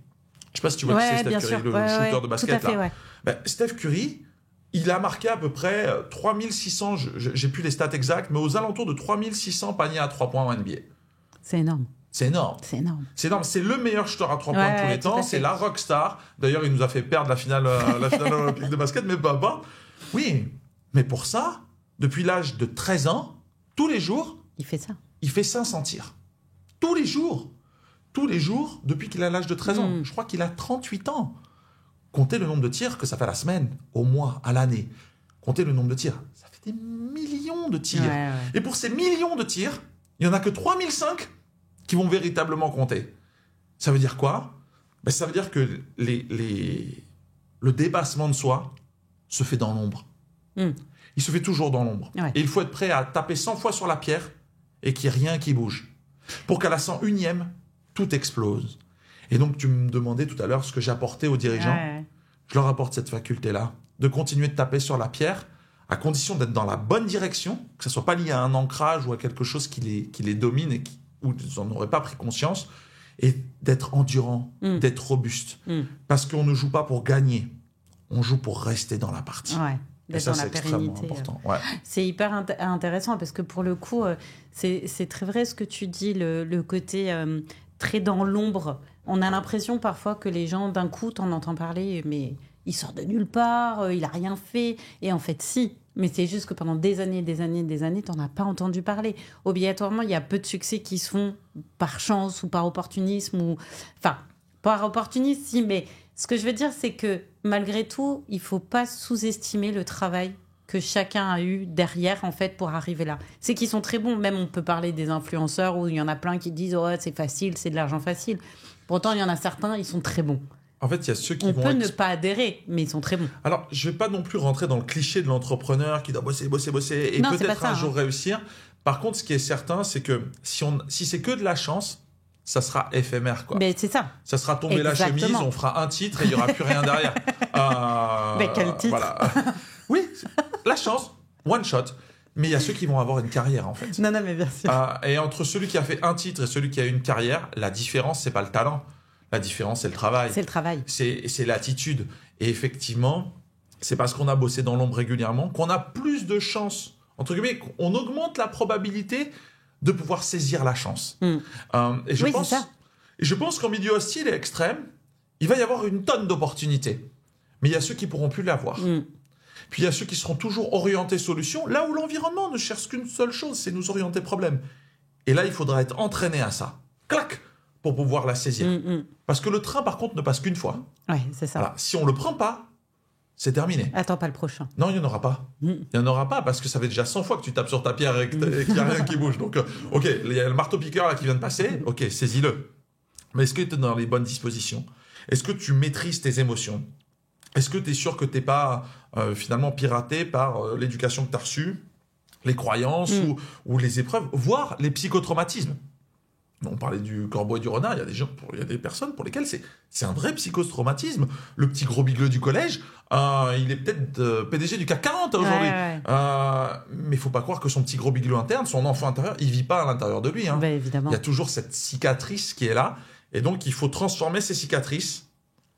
sais pas si tu vois qui c'est Steph Curry, le shooter de basket. Tout à fait, là. Ben, Steph Curry, il a marqué à peu près 3600, j'ai plus les stats exacts, mais aux alentours de 3600 paniers à 3 points en NBA. C'est énorme. C'est énorme. C'est énorme. C'est énorme. C'est le meilleur shooter à 3 points de tous les temps. C'est la rockstar. D'ailleurs, il nous a fait perdre la finale olympique de basket, mais pas. Oui, mais pour ça, depuis l'âge de 13 ans, tous les jours, il fait ça. Il fait 500 tirs. Tous les jours. Tous les jours, depuis qu'il a l'âge de 13 ans. Je crois qu'il a 38 ans. Comptez le nombre de tirs que ça fait à la semaine, au mois, à l'année. Comptez le nombre de tirs. Ça fait des millions de tirs. Ouais. Et pour ces millions de tirs, il n'y en a que 3005 qui vont véritablement compter. Ça veut dire quoi ? Ça veut dire que le dépassement de soi se fait dans l'ombre. Il se fait toujours dans l'ombre. Ouais. Et il faut être prêt à taper 100 fois sur la pierre et qu'il n'y ait rien qui bouge. Pour qu'à la 101e, tout explose. Et donc, tu me demandais tout à l'heure ce que j'apportais aux dirigeants. Ouais. Je leur apporte cette faculté-là, de continuer de taper sur la pierre, à condition d'être dans la bonne direction, que ce ne soit pas lié à un ancrage ou à quelque chose qui les domine et où ils n'en auraient pas pris conscience, et d'être endurant, d'être robuste. Parce qu'on ne joue pas pour gagner, on joue pour rester dans la partie. Ouais. Et ça, dans c'est la extrêmement pérennité. important. Ouais. C'est hyper intéressant parce que pour le coup, c'est très vrai ce que tu dis, le côté très dans l'ombre. On a l'impression parfois que les gens, d'un coup, t'en entends parler, mais il sort de nulle part, il a rien fait. Et en fait, si. Mais c'est juste que pendant des années, t'en as pas entendu parler. Obligatoirement, il y a peu de succès qui se font par chance ou par opportunisme. Enfin, par opportunisme, si, mais ce que je veux dire, c'est que malgré tout, il faut pas sous-estimer le travail que chacun a eu derrière, en fait, pour arriver là. C'est qu'ils sont très bons. Même, on peut parler des influenceurs où il y en a plein qui disent « Oh, c'est facile, c'est de l'argent facile ». Pourtant, il y en a certains, ils sont très bons. En fait, il y a ceux qui on vont... peut ne pas adhérer, mais ils sont très bons. Alors, je ne vais pas non plus rentrer dans le cliché de l'entrepreneur qui doit bosser, et non, peut-être ça, un jour réussir. Par contre, ce qui est certain, c'est que si c'est que de la chance, ça sera éphémère, quoi. Mais c'est ça. Ça sera tomber la chemise, on fera un titre et il n'y aura plus rien derrière. Mais quel titre voilà. Oui, la chance, one shot. Mais il y a ceux qui vont avoir une carrière, en fait. Non, mais bien sûr. Et entre celui qui a fait un titre et celui qui a une carrière, la différence, c'est pas le talent. La différence, c'est le travail. C'est le travail. C'est l'attitude. Et effectivement, c'est parce qu'on a bossé dans l'ombre régulièrement qu'on a plus de chances, entre guillemets, on augmente la probabilité de pouvoir saisir la chance. Et je pense qu'en milieu hostile et extrême, il va y avoir une tonne d'opportunités. Mais il y a ceux qui pourront plus l'avoir. Puis il y a ceux qui seront toujours orientés solutions, là où l'environnement ne cherche qu'une seule chose, c'est nous orienter problème. Et là, il faudra être entraîné à ça. Clac, pour pouvoir la saisir. Parce que le train, par contre, ne passe qu'une fois. Ouais, c'est ça. Voilà. Si on ne le prend pas, c'est terminé. Attends pas le prochain. Non, il n'y en aura pas. Il n'y en aura pas parce que ça fait déjà 100 fois que tu tapes sur ta pierre et qu'il n'y a rien qui bouge. Donc, OK, il y a le marteau-piqueur là qui vient de passer. OK, saisis-le. Mais est-ce que tu es dans les bonnes dispositions ? Est-ce que tu maîtrises tes émotions ? Est-ce que tu es sûr que tu n'es pas finalement piraté par l'éducation que tu as reçue, les croyances ou les épreuves, voire les psychotraumatismes ? On parlait du corbeau et du renard, il y a des personnes pour lesquelles c'est un vrai psychotraumatisme. Le petit gros bigleux du collège, il est peut-être PDG du CAC 40 aujourd'hui. Ouais. Mais il ne faut pas croire que son petit gros bigleux interne, son enfant intérieur, il ne vit pas à l'intérieur de lui. Évidemment. Il y a toujours cette cicatrice qui est là. Et donc, il faut transformer ces cicatrices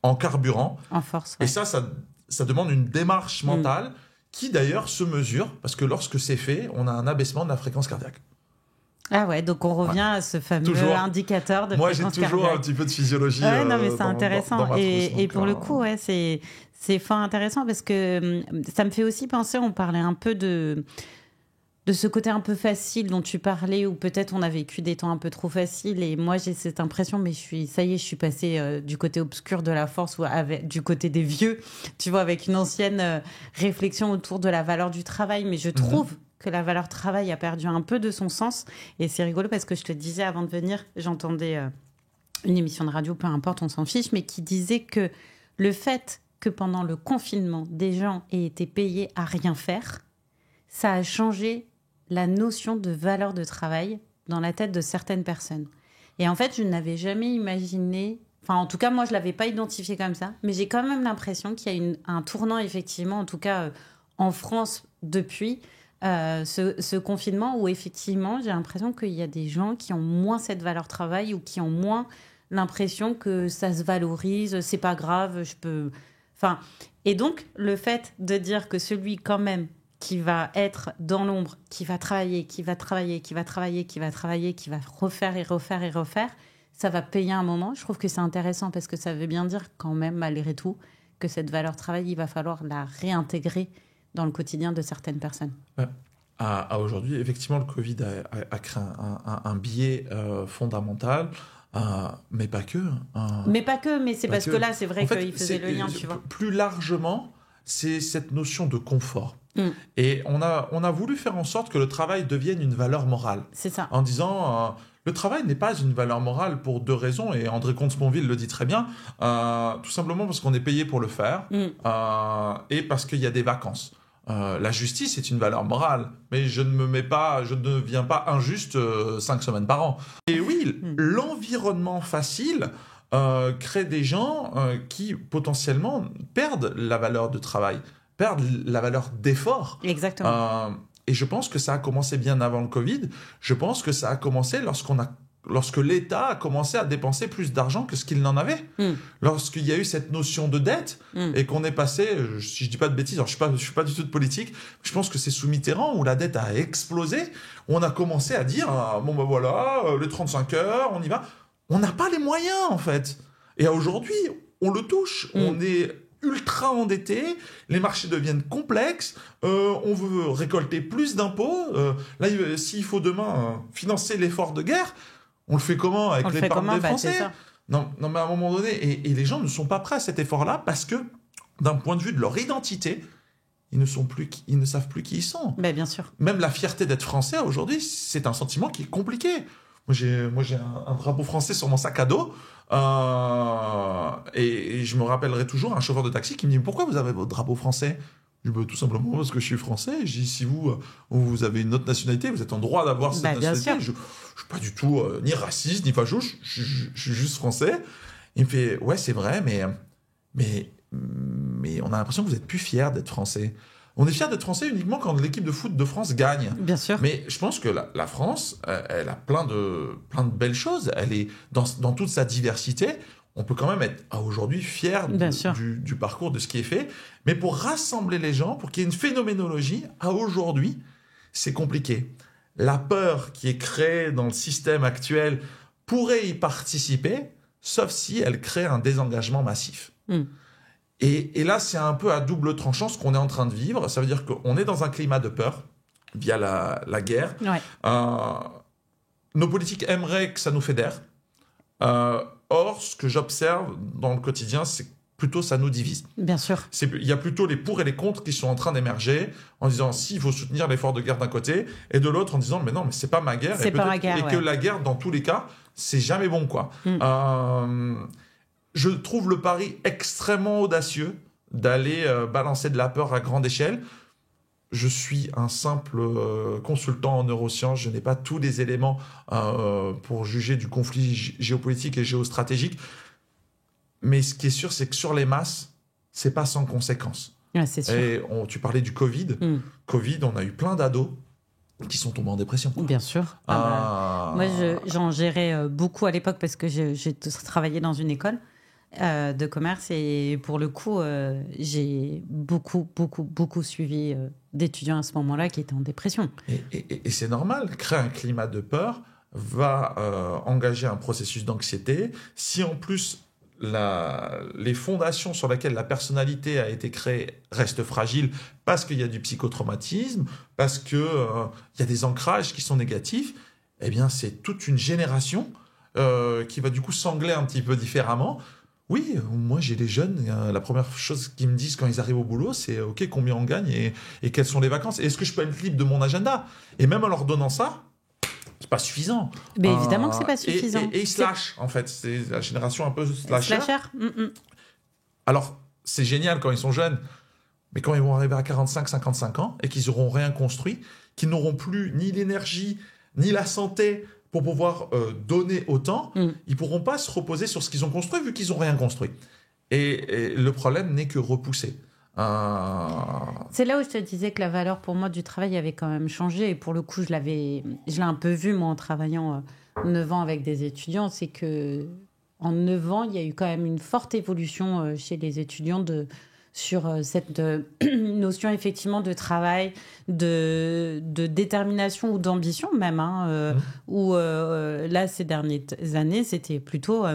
en carburant. En force. Et ça demande une démarche mentale qui, d'ailleurs, se mesure. Parce que lorsque c'est fait, on a un abaissement de la fréquence cardiaque. Ah ouais, donc on revient à ce fameux indicateur de Moi, fréquence cardiaque. Moi, j'ai toujours un petit peu de physiologie. Non, mais c'est intéressant. Dans ma trousse, et pour le coup, ouais, c'est fort intéressant parce que ça me fait aussi penser, on parlait un peu de ce côté un peu facile dont tu parlais, où peut-être on a vécu des temps un peu trop faciles. Et moi, j'ai cette impression, mais je suis passée du côté obscur de la force, ou du côté des vieux, tu vois, avec une ancienne réflexion autour de la valeur du travail. Mais je trouve que la valeur travail a perdu un peu de son sens. Et c'est rigolo parce que je te disais avant de venir, j'entendais une émission de radio, peu importe, on s'en fiche, mais qui disait que le fait que pendant le confinement, des gens aient été payés à rien faire, ça a changé la notion de valeur de travail dans la tête de certaines personnes. Et en fait, je n'avais jamais imaginé... Enfin, en tout cas, moi, je ne l'avais pas identifié comme ça, mais j'ai quand même l'impression qu'il y a un tournant, effectivement, en tout cas en France, depuis ce confinement, où effectivement, j'ai l'impression qu'il y a des gens qui ont moins cette valeur travail ou qui ont moins l'impression que ça se valorise, c'est pas grave, je peux... Enfin, et donc, le fait de dire que celui, quand même, qui va être dans l'ombre, qui va travailler, qui va refaire et refaire et refaire, ça va payer un moment. Je trouve que c'est intéressant parce que ça veut bien dire quand même, malgré tout, que cette valeur travail, il va falloir la réintégrer dans le quotidien de certaines personnes. À aujourd'hui, effectivement, le Covid a créé un biais fondamental, mais pas que. Mais c'est parce que là, c'est vrai qu'il faisait le lien, tu vois. Plus largement, c'est cette notion de confort. Et on a voulu faire en sorte que le travail devienne une valeur morale. C'est ça. En disant, le travail n'est pas une valeur morale pour 2 raisons, et André Comte-Sponville le dit très bien, tout simplement parce qu'on est payé pour le faire, et parce qu'il y a des vacances. La justice est une valeur morale, mais je ne deviens pas injuste 5 semaines par an. Et oui, l'environnement facile crée des gens qui potentiellement perdent la valeur de travail, perdent la valeur d'effort. Exactement. Et je pense que ça a commencé bien avant le Covid. Je pense que ça a commencé lorsque l'État a commencé à dépenser plus d'argent que ce qu'il n'en avait. Lorsqu'il y a eu cette notion de dette et qu'on est passé, si je dis pas de bêtises, alors je suis pas du tout de politique, je pense que c'est sous Mitterrand où la dette a explosé. On a commencé à dire, bon ben voilà, les 35 heures, on y va. On n'a pas les moyens en fait. Et aujourd'hui, on le touche. On est ultra endetté, les marchés deviennent complexes, on veut récolter plus d'impôts. Là, s'il faut demain financer l'effort de guerre, on le fait comment avec l'épargne des Français? Non, mais à un moment donné, et les gens ne sont pas prêts à cet effort-là parce que, d'un point de vue de leur identité, ils ne savent plus qui ils sont. Ben, bien sûr. Même la fierté d'être français aujourd'hui, c'est un sentiment qui est compliqué. Moi, j'ai un drapeau français sur mon sac à dos. Et je me rappellerai toujours un chauffeur de taxi qui me dit « Pourquoi vous avez votre drapeau français ?» Je dis « Tout simplement parce que je suis français. » Je dis « Si vous avez une autre nationalité, vous êtes en droit d'avoir cette nationalité. » Je ne suis pas du tout ni raciste, ni facho, je suis juste français. Il me fait « Ouais, c'est vrai, mais on a l'impression que vous êtes plus fiers d'être français. » On est fiers d'être français uniquement quand l'équipe de foot de France gagne. Bien sûr. Mais je pense que la France, elle a plein de belles choses. Elle est dans toute sa diversité. On peut quand même être aujourd'hui fier du parcours, de ce qui est fait. Mais pour rassembler les gens, pour qu'il y ait une phénoménologie, à aujourd'hui, c'est compliqué. La peur qui est créée dans le système actuel pourrait y participer, sauf si elle crée un désengagement massif. Et là, c'est un peu à double tranchant ce qu'on est en train de vivre. Ça veut dire qu'on est dans un climat de peur via la guerre. Ouais. Nos politiques aimeraient que ça nous fédère. Or, ce que j'observe dans le quotidien, c'est que plutôt ça nous divise. Bien sûr. Il y a plutôt les pour et les contre qui sont en train d'émerger en disant si, il faut soutenir l'effort de guerre d'un côté, et de l'autre en disant mais non, mais c'est pas ma guerre. C'est pas ma guerre, que la guerre, dans tous les cas, c'est jamais bon, quoi. Je trouve le pari extrêmement audacieux d'aller balancer de la peur à grande échelle. Je suis un simple consultant en neurosciences. Je n'ai pas tous les éléments pour juger du conflit géopolitique et géostratégique. Mais ce qui est sûr, c'est que sur les masses, c'est pas sans conséquences. Ouais, c'est sûr. Et tu parlais du Covid. Covid, on a eu plein d'ados qui sont tombés en dépression. Bien sûr. Moi, j'en gérais beaucoup à l'époque parce que j'ai travaillé dans une école de commerce et pour le coup, j'ai beaucoup suivi d'étudiants à ce moment-là qui étaient en dépression. Et c'est normal, créer un climat de peur va engager un processus d'anxiété. Si en plus les fondations sur lesquelles la personnalité a été créée restent fragiles parce qu'il y a du psychotraumatisme, parce qu'il y a des ancrages qui sont négatifs, eh bien c'est toute une génération qui va du coup sangler un petit peu différemment. Oui, moi j'ai des jeunes, la première chose qu'ils me disent quand ils arrivent au boulot, c'est ok, combien on gagne et quelles sont les vacances, et est-ce que je peux être libre de mon agenda? Et même en leur donnant ça, c'est pas suffisant. Mais évidemment que c'est pas suffisant. Et ils se lâchent, en fait. C'est la génération un peu slasher. Alors, c'est génial quand ils sont jeunes, mais quand ils vont arriver à 45, 55 ans et qu'ils auront rien construit, qu'ils n'auront plus ni l'énergie, ni la santé pour pouvoir donner autant, ils pourront pas se reposer sur ce qu'ils ont construit vu qu'ils ont rien construit. Et le problème n'est que repoussé. C'est là où je te disais que la valeur pour moi du travail avait quand même changé. Et pour le coup, je l'ai un peu vu, moi, en travaillant 9 ans avec des étudiants. C'est que en 9 ans, il y a eu quand même une forte évolution chez les étudiants sur cette notion effectivement de travail, de détermination ou d'ambition même, où là, ces dernières années, c'était plutôt...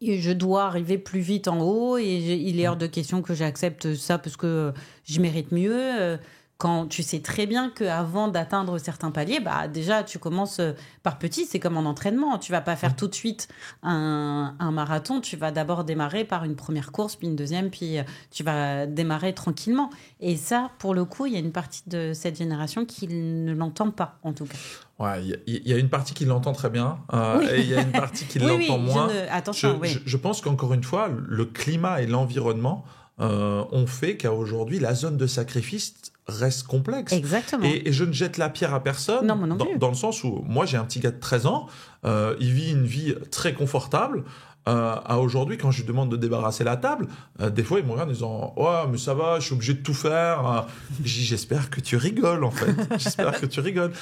je dois arriver plus vite en haut et il est hors de question que j'accepte ça parce que je mérite mieux. Quand tu sais très bien qu'avant d'atteindre certains paliers, déjà, tu commences par petit. C'est comme en entraînement. Tu vas pas faire tout de suite un marathon. Tu vas d'abord démarrer par une première course, puis une deuxième, puis tu vas démarrer tranquillement. Et ça, pour le coup, il y a une partie de cette génération qui ne l'entend pas, en tout cas. Ouais, il y a une partie qui l'entend très bien Oui. et il y a une partie qui l'entend moins. Attention, je pense qu'encore une fois, le climat et l'environnement ont fait qu'à aujourd'hui, la zone de sacrifice reste complexe. Exactement. Et je ne jette la pierre à personne, non, moi non plus. Dans le sens où moi, j'ai un petit gars de 13 ans, il vit une vie très confortable. À aujourd'hui, quand je lui demande de débarrasser la table, des fois, il me regarde en disant « Ouais, mais ça va, je suis obligé de tout faire. » J'espère que tu rigoles, en fait. J'espère que tu rigoles.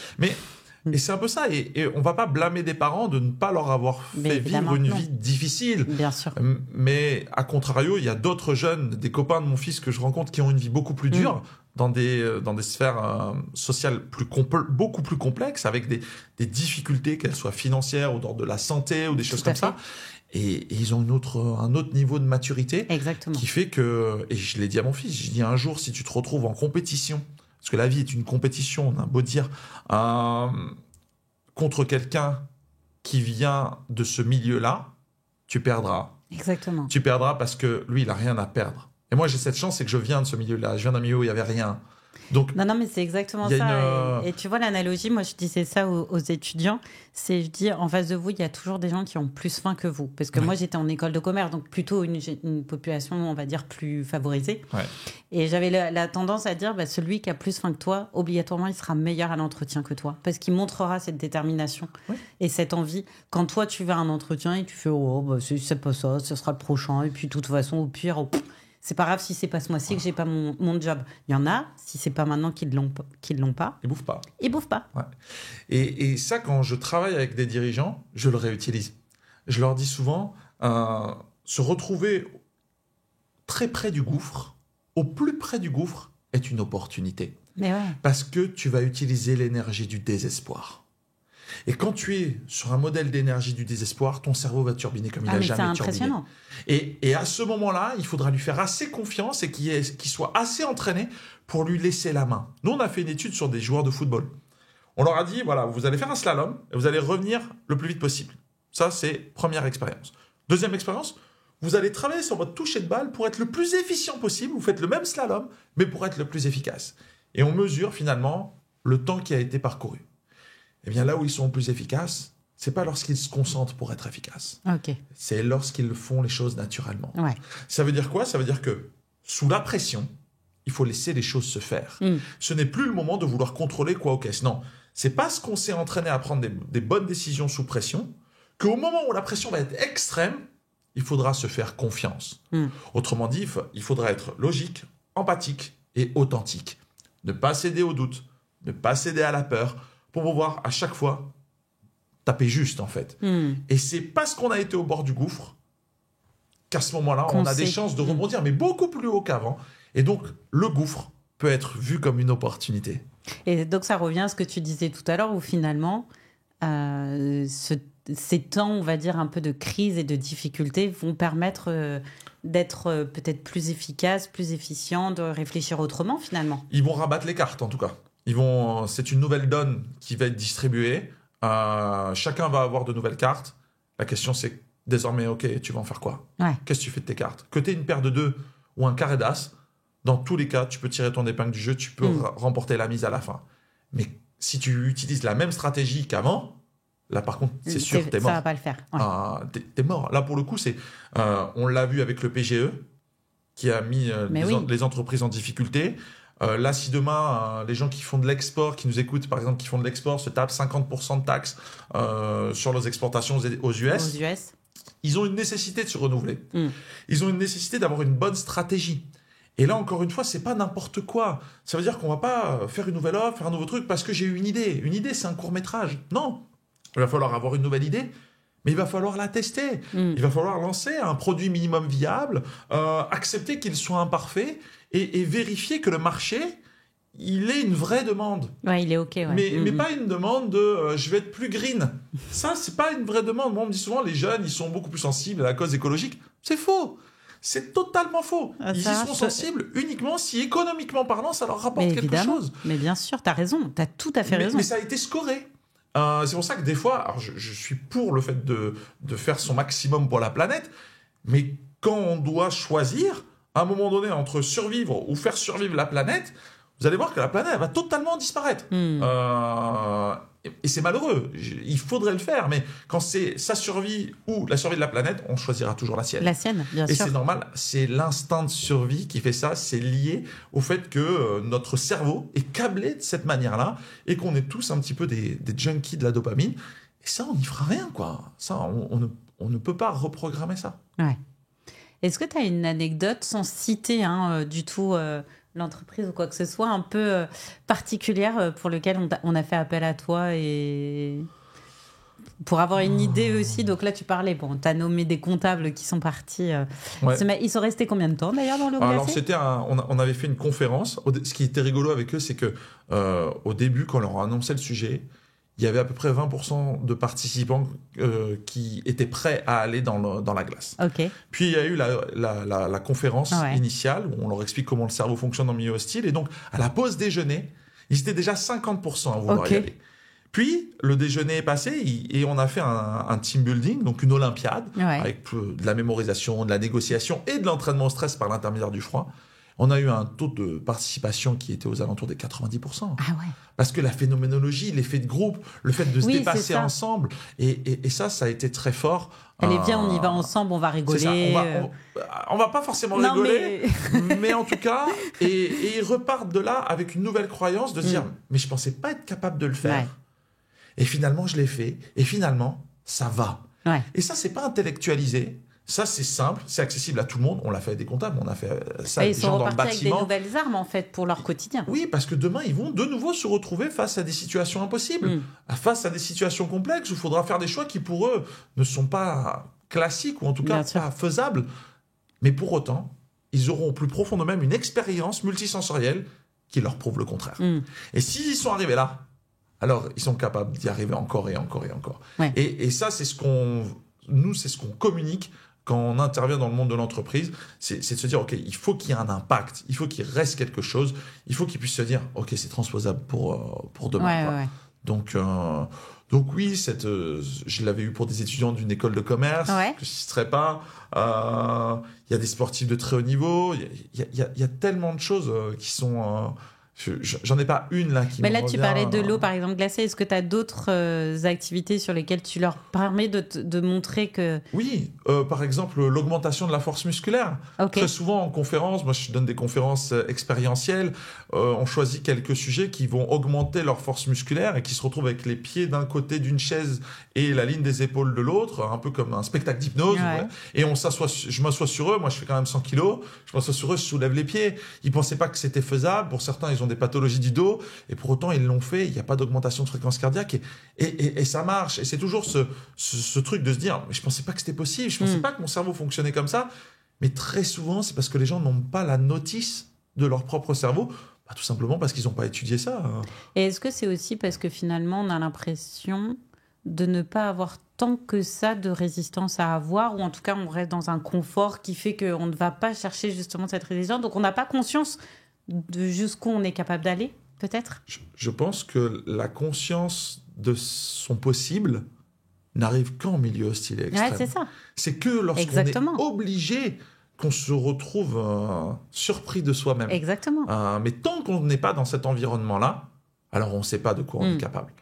Et c'est un peu ça. Et on va pas blâmer des parents de ne pas leur avoir fait vivre une vie difficile. Bien sûr. Mais à contrario, il y a d'autres jeunes, des copains de mon fils que je rencontre qui ont une vie beaucoup plus dure, dans des sphères sociales beaucoup plus complexes, avec des difficultés, qu'elles soient financières ou d'ordre de la santé ou des choses comme ça. Et ils ont un autre niveau de maturité. Exactement. Qui fait que, et je l'ai dit à mon fils, je dis un jour, si tu te retrouves en compétition, parce que la vie est une compétition, on a beau dire, contre quelqu'un qui vient de ce milieu-là, tu perdras. Exactement. Tu perdras parce que lui, il n'a rien à perdre. Et moi, j'ai cette chance, c'est que je viens de ce milieu-là. Je viens d'un milieu où il n'y avait rien. Donc, non, mais c'est exactement ça. Et tu vois, l'analogie, moi, je disais ça aux étudiants, je dis, en face de vous, il y a toujours des gens qui ont plus faim que vous. Parce que moi, j'étais en école de commerce, donc plutôt une population, on va dire, plus favorisée. Ouais. Et j'avais la tendance à dire, celui qui a plus faim que toi, obligatoirement, il sera meilleur à l'entretien que toi. Parce qu'il montrera cette détermination et cette envie. Quand toi, tu vas à un entretien et tu fais, c'est pas ça, ce sera le prochain. Et puis, de toute façon, au pire, c'est pas grave si c'est pas ce mois-ci que j'ai pas mon job. Il y en a, si c'est pas maintenant qu'ils l'ont pas. Ils bouffent pas. Ils bouffent pas. Ouais. Et ça, quand je travaille avec des dirigeants, je le réutilise. Je leur dis souvent, se retrouver très près du gouffre, au plus près du gouffre, est une opportunité. Mais ouais. Parce que tu vas utiliser l'énergie du désespoir. Et quand tu es sur un modèle d'énergie du désespoir, ton cerveau va turbiner comme il n'a jamais turbiné. C'est impressionnant. Et à ce moment-là, il faudra lui faire assez confiance et qu'il soit assez entraîné pour lui laisser la main. Nous, on a fait une étude sur des joueurs de football. On leur a dit, voilà, vous allez faire un slalom et vous allez revenir le plus vite possible. Ça, c'est première expérience. Deuxième expérience, vous allez travailler sur votre toucher de balle pour être le plus efficient possible. Vous faites le même slalom, mais pour être le plus efficace. Et on mesure finalement le temps qui a été parcouru. Eh bien, là où ils sont plus efficaces, c'est pas lorsqu'ils se concentrent pour être efficaces. Okay. C'est lorsqu'ils font les choses naturellement. Ouais. Ça veut dire quoi ? Ça veut dire que sous la pression, il faut laisser les choses se faire. Ce n'est plus le moment de vouloir contrôler quoi ou qu'est-ce. Non, c'est parce qu'on s'est entraîné à prendre des bonnes décisions sous pression qu'au moment où la pression va être extrême, il faudra se faire confiance. Autrement dit, il faudra être logique, empathique et authentique. Ne pas céder au doute, ne pas céder à la peur, pour pouvoir à chaque fois taper juste en fait. Et c'est parce qu'on a été au bord du gouffre qu'à ce moment-là, on a des chances de rebondir, mais beaucoup plus haut qu'avant. Et donc, le gouffre peut être vu comme une opportunité. Et donc, ça revient à ce que tu disais tout à l'heure, où finalement, ces temps, on va dire, un peu de crise et de difficulté vont permettre d'être peut-être plus efficace, plus efficient, de réfléchir autrement finalement. Ils vont rabattre les cartes en tout cas. C'est une nouvelle donne qui va être distribuée. Chacun va avoir de nouvelles cartes. La question, c'est désormais, OK, tu vas en faire quoi ? Qu'est-ce que tu fais de tes cartes ? Que tu aies une paire de 2 ou un carré d'as, dans tous les cas, tu peux tirer ton épingle du jeu, tu peux remporter la mise à la fin. Mais si tu utilises la même stratégie qu'avant, là, par contre, c'est sûr, t'es mort. Ça va pas le faire. Ouais. T'es mort. Là, pour le coup, on l'a vu avec le PGE, qui a mis les entreprises en difficulté. Là, si demain, les gens qui font de l'export, qui nous écoutent, par exemple, qui font de l'export, se tapent 50% de taxes sur leurs exportations aux US, ils ont une nécessité de se renouveler. Ils ont une nécessité d'avoir une bonne stratégie. Et là, encore une fois, c'est pas n'importe quoi. Ça veut dire qu'on va pas faire une nouvelle offre, faire un nouveau truc parce que j'ai eu une idée. Une idée, c'est un court-métrage. Non. Il va falloir avoir une nouvelle idée, mais il va falloir la tester. Il va falloir lancer un produit minimum viable, accepter qu'il soit imparfait et vérifier que le marché, il ait une vraie demande. Ouais, il est OK. Ouais. Mais pas une demande de je vais être plus green. Ça, c'est pas une vraie demande. Moi, on me dit souvent les jeunes, ils sont beaucoup plus sensibles à la cause écologique. C'est faux. C'est totalement faux. Ils y sont sensibles uniquement si économiquement parlant, ça leur rapporte quelque chose. Mais bien sûr, tu as raison. Tu as tout à fait raison. Mais ça a été scoré. C'est pour ça que des fois, alors je suis pour le fait de faire son maximum pour la planète, mais quand on doit choisir, à un moment donné, entre survivre ou faire survivre la planète, vous allez voir que la planète elle va totalement disparaître. Et c'est malheureux. Il faudrait le faire, mais quand c'est sa survie ou la survie de la planète, on choisira toujours la sienne. La sienne, bien sûr. Et c'est normal, c'est l'instinct de survie qui fait ça. C'est lié au fait que notre cerveau est câblé de cette manière-là et qu'on est tous un petit peu des junkies de la dopamine. Et ça, on n'y fera rien, quoi. Ça, on ne peut pas reprogrammer ça. Ouais. Est-ce que tu as une anecdote, sans citer du tout l'entreprise ou quoi que ce soit, un peu particulière pour lequel on a fait appel à toi et pour avoir une idée aussi? Donc là, tu parlais, tu as nommé des comptables qui sont partis. Ils sont restés combien de temps d'ailleurs dans le Alors, glacé? on avait fait une conférence. Ce qui était rigolo avec eux, c'est que au début, quand on leur a annoncé le sujet, il y avait à peu près 20% de participants qui étaient prêts à aller dans la glace. Okay. Puis il y a eu la conférence initiale où on leur explique comment le cerveau fonctionne en milieu hostile. Et donc, à la pause déjeuner, ils étaient déjà 50% à vouloir y aller. Puis, le déjeuner est passé et on a fait un team building, donc une olympiade, avec de la mémorisation, de la négociation et de l'entraînement au stress par l'intermédiaire du froid. On a eu un taux de participation qui était aux alentours des 90%. Ah ouais. Parce que la phénoménologie, l'effet de groupe, le fait de se dépasser ensemble, et ça a été très fort. Allez, viens, on y va ensemble, on va rigoler. On va pas forcément rigoler, mais en tout cas, et ils repartent de là avec une nouvelle croyance de se dire, mais je pensais pas être capable de le faire. Ouais. Et finalement, je l'ai fait. Et finalement, ça va. Ouais. Et ça, c'est pas intellectualisé. Ça, c'est simple, c'est accessible à tout le monde. On l'a fait avec des comptables, on a fait ça avec des gens dans le bâtiment. Ils sont repartis avec des nouvelles armes, en fait, pour leur quotidien. Oui, parce que demain, ils vont de nouveau se retrouver face à des situations impossibles, face à des situations complexes où il faudra faire des choix qui, pour eux, ne sont pas classiques ou en tout cas pas faisables. Mais pour autant, ils auront au plus profond d'eux-mêmes une expérience multisensorielle qui leur prouve le contraire. Et s'ils y sont arrivés là, alors ils sont capables d'y arriver encore et encore et encore. Ouais. Et ça, c'est ce qu'on communique quand on intervient dans le monde de l'entreprise, c'est de se dire, OK, il faut qu'il y ait un impact, il faut qu'il reste quelque chose, il faut qu'ils puissent se dire, OK, c'est transposable pour demain. Ouais. Donc oui, je l'avais eu pour des étudiants d'une école de commerce, que je ne citerai pas. Il y a des sportifs de très haut niveau, il y a tellement de choses qui sont... J'en ai pas une là qui me revient. Là, tu parlais de l'eau, par exemple, glacée. Est-ce que tu as d'autres activités sur lesquelles tu leur permets de montrer que... Oui, par exemple, l'augmentation de la force musculaire. Okay. Très souvent, en conférence, moi je donne des conférences expérientielles, on choisit quelques sujets qui vont augmenter leur force musculaire et qui se retrouvent avec les pieds d'un côté d'une chaise et la ligne des épaules de l'autre, un peu comme un spectacle d'hypnose. Et je m'assois sur eux, moi je fais quand même 100 kilos, je m'assois sur eux, je soulève les pieds. Ils pensaient pas que c'était faisable. Pour certains, ils ont des pathologies du dos, et pour autant ils l'ont fait, il n'y a pas d'augmentation de fréquence cardiaque, et ça marche. Et c'est toujours ce truc de se dire, mais je pensais pas que c'était possible, je pensais pas que mon cerveau fonctionnait comme ça, mais très souvent c'est parce que les gens n'ont pas la notice de leur propre cerveau, tout simplement parce qu'ils n'ont pas étudié ça. Et est-ce que c'est aussi parce que finalement on a l'impression de ne pas avoir tant que ça de résistance à avoir, ou en tout cas on reste dans un confort qui fait qu'on ne va pas chercher justement cette résistance, donc on n'a pas conscience de jusqu'où on est capable d'aller, peut-être? Je pense que la conscience de son possible n'arrive qu'en milieu hostile et extrême. Ouais, c'est ça. C'est que lorsqu'on est obligé qu'on se retrouve surpris de soi-même. Exactement. Mais tant qu'on n'est pas dans cet environnement-là, alors on ne sait pas de quoi on est capable.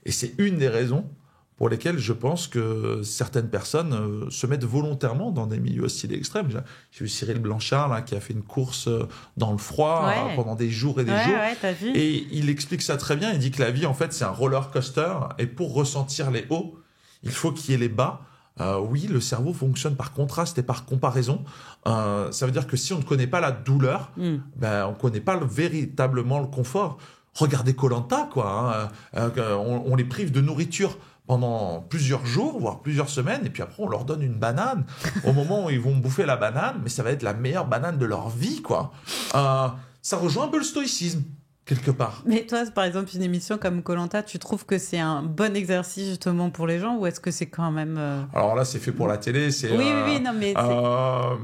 Et c'est une des raisons pour lesquelles je pense que certaines personnes se mettent volontairement dans des milieux hostiles et extrêmes. J'ai vu Cyril Blanchard là, qui a fait une course dans le froid pendant des jours et des jours. T'as vu. Et il explique ça très bien. Il dit que la vie, en fait, c'est un roller coaster. Et pour ressentir les hauts, il faut qu'il y ait les bas. Oui, le cerveau fonctionne par contraste et par comparaison. Ça veut dire que si on ne connaît pas la douleur, on ne connaît pas véritablement le confort. Regardez Koh-Lanta, quoi. On les prive de nourriture pendant plusieurs jours, voire plusieurs semaines, et puis après on leur donne une banane au moment où ils vont bouffer la banane, mais ça va être la meilleure banane de leur vie, quoi. Ça rejoint un peu le stoïcisme, quelque part. Mais toi, par exemple, une émission comme Koh-Lanta, tu trouves que c'est un bon exercice justement pour les gens, ou est-ce que c'est quand même... Alors là, c'est fait pour la télé, Oui, non, mais...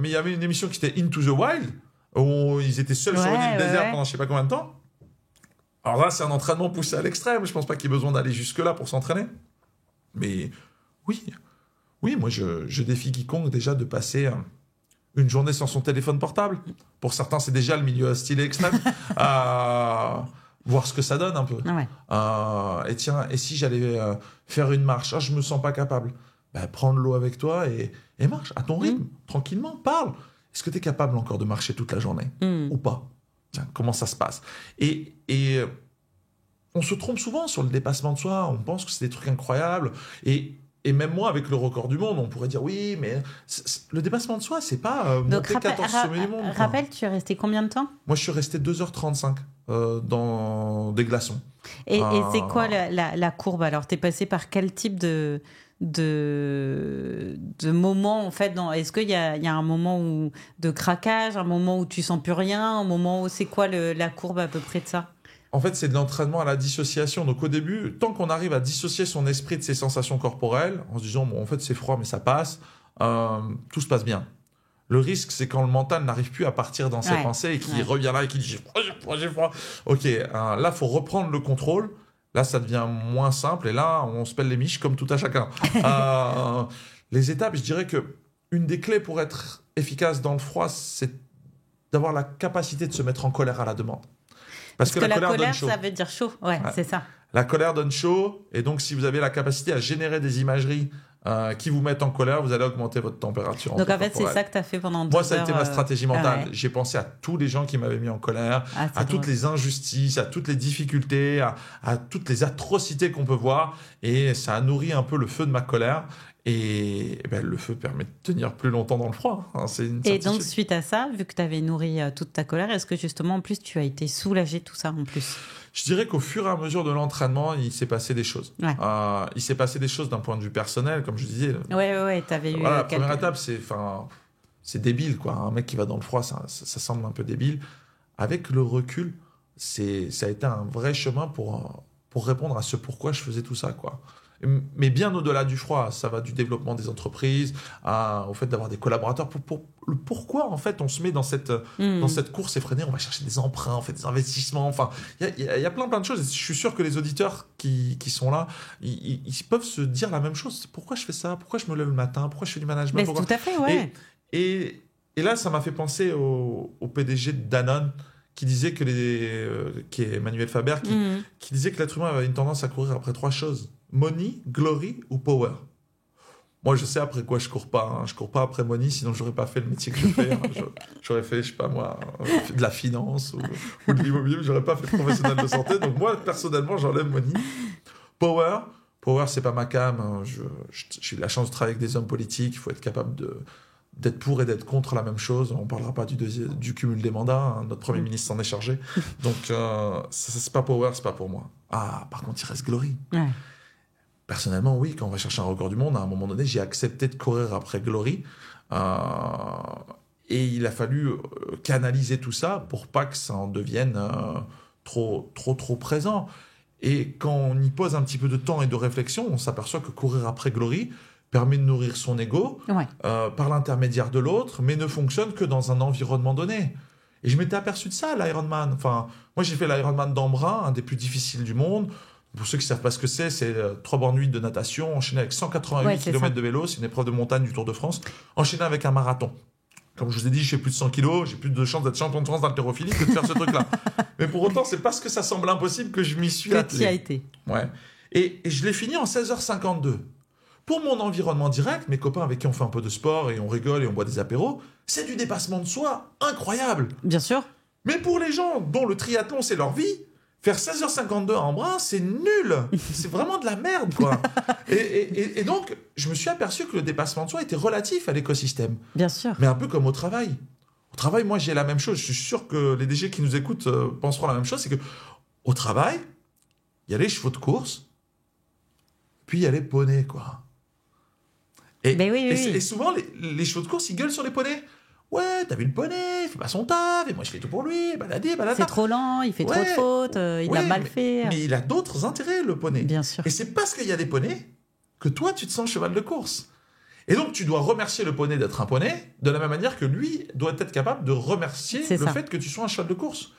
mais il y avait une émission qui était Into the Wild, où ils étaient seuls sur une île déserte pendant je sais pas combien de temps. Alors là, c'est un entraînement poussé à l'extrême, je pense pas qu'il y ait besoin d'aller jusque-là pour s'entraîner. Mais oui, moi je défie quiconque déjà de passer une journée sans son téléphone portable. Pour certains, c'est déjà le milieu hostile et extrême. Voir ce que ça donne un peu. Ouais. Et tiens, et si j'allais faire une marche, je me sens pas capable. Prends de l'eau avec toi et marche à ton rythme, tranquillement, parle. Est-ce que tu es capable encore de marcher toute la journée ou pas? Tiens, comment ça se passe? Et on se trompe souvent sur le dépassement de soi, on pense que c'est des trucs incroyables, et même moi, avec le record du monde, on pourrait dire oui, mais le dépassement de soi, c'est pas monter 14 sommets du monde. Rappelle, tu es resté combien de temps? Moi, je suis resté 2h35 dans des glaçons. Et c'est quoi la courbe alors? T'es passé par quel type de moments en fait Est-ce qu'il y a un moment de craquage, un moment où tu sens plus rien, un moment où c'est quoi la courbe à peu près de ça? En fait, c'est de l'entraînement à la dissociation. Donc au début, tant qu'on arrive à dissocier son esprit de ses sensations corporelles, en se disant, bon, en fait, c'est froid, mais ça passe, tout se passe bien. Le risque, c'est quand le mental n'arrive plus à partir dans ses pensées et qu'il revient là et qu'il dit, j'ai froid. Ok, là, il faut reprendre le contrôle. Là, ça devient moins simple et là, on se pèle les miches comme tout à chacun. Les étapes, je dirais que une des clés pour être efficace dans le froid, c'est d'avoir la capacité de se mettre en colère à la demande. Parce que la colère, ça veut dire chaud. Ouais, c'est ça. La colère donne chaud. Et donc, si vous avez la capacité à générer des imageries qui vous mettent en colère, vous allez augmenter votre température. Donc, en fait, c'est ça que tu as fait pendant 2 heures. Moi, ça a été ma stratégie mentale. J'ai pensé à tous les gens qui m'avaient mis en colère, à toutes les injustices, à toutes les difficultés, à toutes les atrocités qu'on peut voir. Et ça a nourri un peu le feu de ma colère. Et le feu permet de tenir plus longtemps dans le froid. Et donc, suite à ça, vu que tu avais nourri toute ta colère, est-ce que justement, en plus, tu as été soulagé de tout ça en plus? Je dirais qu'au fur et à mesure de l'entraînement, il s'est passé des choses. Ouais. Il s'est passé des choses d'un point de vue personnel, comme je disais. Ouais, t'avais eu... La première étape, c'est débile, quoi. Un mec qui va dans le froid, ça semble un peu débile. Avec le recul, ça a été un vrai chemin pour répondre à ce pourquoi je faisais tout ça, quoi. Mais bien au-delà du froid, ça va du développement des entreprises, au fait d'avoir des collaborateurs. Pourquoi, en fait, on se met dans cette course effrénée, on va chercher des emprunts, on fait des investissements. Enfin, il y a plein de choses. Et je suis sûr que les auditeurs qui sont là, ils peuvent se dire la même chose. Pourquoi je fais ça? Pourquoi je me lève le matin? Pourquoi je fais du management? Tout à fait, ouais. Et là, ça m'a fait penser au PDG de Danone, qui disait qui est Emmanuel Faber, qui disait que l'être humain avait une tendance à courir après 3 choses. Money, glory ou power. Moi, je sais après quoi je cours pas. Je cours pas après money, sinon j'aurais pas fait le métier que je fais. J'aurais fait, je sais pas moi, de la finance ou de l'immobilier, mais j'aurais pas fait professionnel de santé. Donc moi, personnellement, j'enlève money. Power, c'est pas ma cam. J'ai eu la chance de travailler avec des hommes politiques. Il faut être capable d'être pour et d'être contre la même chose. On parlera pas du cumul des mandats. Notre Premier ministre s'en est chargé. Donc, c'est pas power, c'est pas pour moi. Par contre, il reste glory. Ouais. Personnellement, oui, quand on va chercher un record du monde, à un moment donné, j'ai accepté de courir après glory. Et il a fallu canaliser tout ça pour pas que ça en devienne trop présent. Et quand on y pose un petit peu de temps et de réflexion, on s'aperçoit que courir après glory permet de nourrir son ego par l'intermédiaire de l'autre, mais ne fonctionne que dans un environnement donné. Et je m'étais aperçu de ça à l'Ironman. Enfin, moi, j'ai fait l'Ironman d'Embrun, un des plus difficiles du monde. Pour ceux qui ne savent pas ce que c'est 3 bornes 8 de natation, enchaîné avec 188 km de vélo. C'est une épreuve de montagne du Tour de France, enchaîné avec un marathon. Comme je vous ai dit, je fais plus de 100 kilos, j'ai plus de chances d'être champion de France d'haltérophilie que de faire ce truc-là. Mais pour autant, c'est parce que ça semble impossible que je m'y suis attelé. Que tu y as été. Ouais. Et je l'ai fini en 16h52. Pour mon environnement direct, mes copains avec qui on fait un peu de sport et on rigole et on boit des apéros, c'est du dépassement de soi incroyable. Bien sûr. Mais pour les gens dont le triathlon, c'est leur vie, faire 16h52 à Embrun, c'est nul. C'est vraiment de la merde, quoi. Et donc, je me suis aperçu que le dépassement de soi était relatif à l'écosystème. Bien sûr. Mais un peu comme au travail. Au travail, moi, j'ai la même chose. Je suis sûr que les DG qui nous écoutent penseront la même chose. C'est que au travail, il y a les chevaux de course. Puis il y a les poneys, quoi. Et souvent, les chevaux de course, ils gueulent sur les poneys. Ouais, t'as vu le poney, il fait pas son taf, et moi je fais tout pour lui, baladi. C'est trop lent, il fait trop de fautes, il a mal fait. Mais il a d'autres intérêts, le poney. Bien sûr. Et c'est parce qu'il y a des poneys que toi, tu te sens cheval de course. Et donc, tu dois remercier le poney d'être un poney, de la même manière que lui doit être capable de remercier fait que tu sois un cheval de course.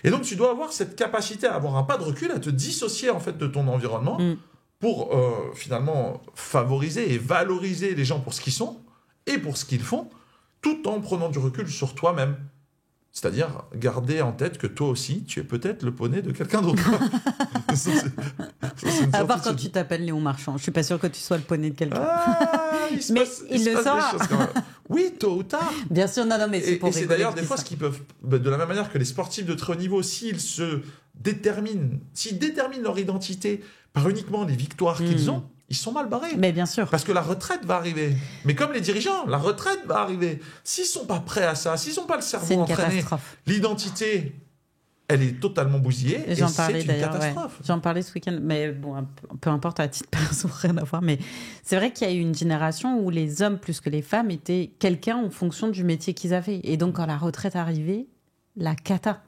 Et donc, tu dois avoir cette capacité à avoir un pas de recul, à te dissocier en fait de ton environnement pour finalement favoriser et valoriser les gens pour ce qu'ils sont et pour ce qu'ils font, tout en prenant du recul sur toi-même. C'est-à-dire garder en tête que toi aussi, tu es peut-être le poney de quelqu'un d'autre. À part quand tu t'appelles Léon Marchand. Je suis pas sûre que tu sois le poney de quelqu'un. Mais il le saura. Oui, tôt ou tard. Bien sûr, non, mais c'est pour rigoler. Et c'est d'ailleurs des fois ce qu'ils peuvent... De la même manière que les sportifs de très haut niveau, s'ils déterminent leur identité par uniquement les victoires qu'ils ont, ils sont mal barrés. Mais bien sûr. Parce que la retraite va arriver. Mais comme les dirigeants, la retraite va arriver. S'ils sont pas prêts à ça, s'ils n'ont pas le cerveau entraîné, l'identité, elle est totalement bousillée. Et c'est une catastrophe. Ouais. J'en parlais ce week-end. Mais bon, peu importe, à titre perso, rien à voir. Mais c'est vrai qu'il y a eu une génération où les hommes, plus que les femmes, étaient quelqu'un en fonction du métier qu'ils avaient. Et donc, quand la retraite arrivait, la cata.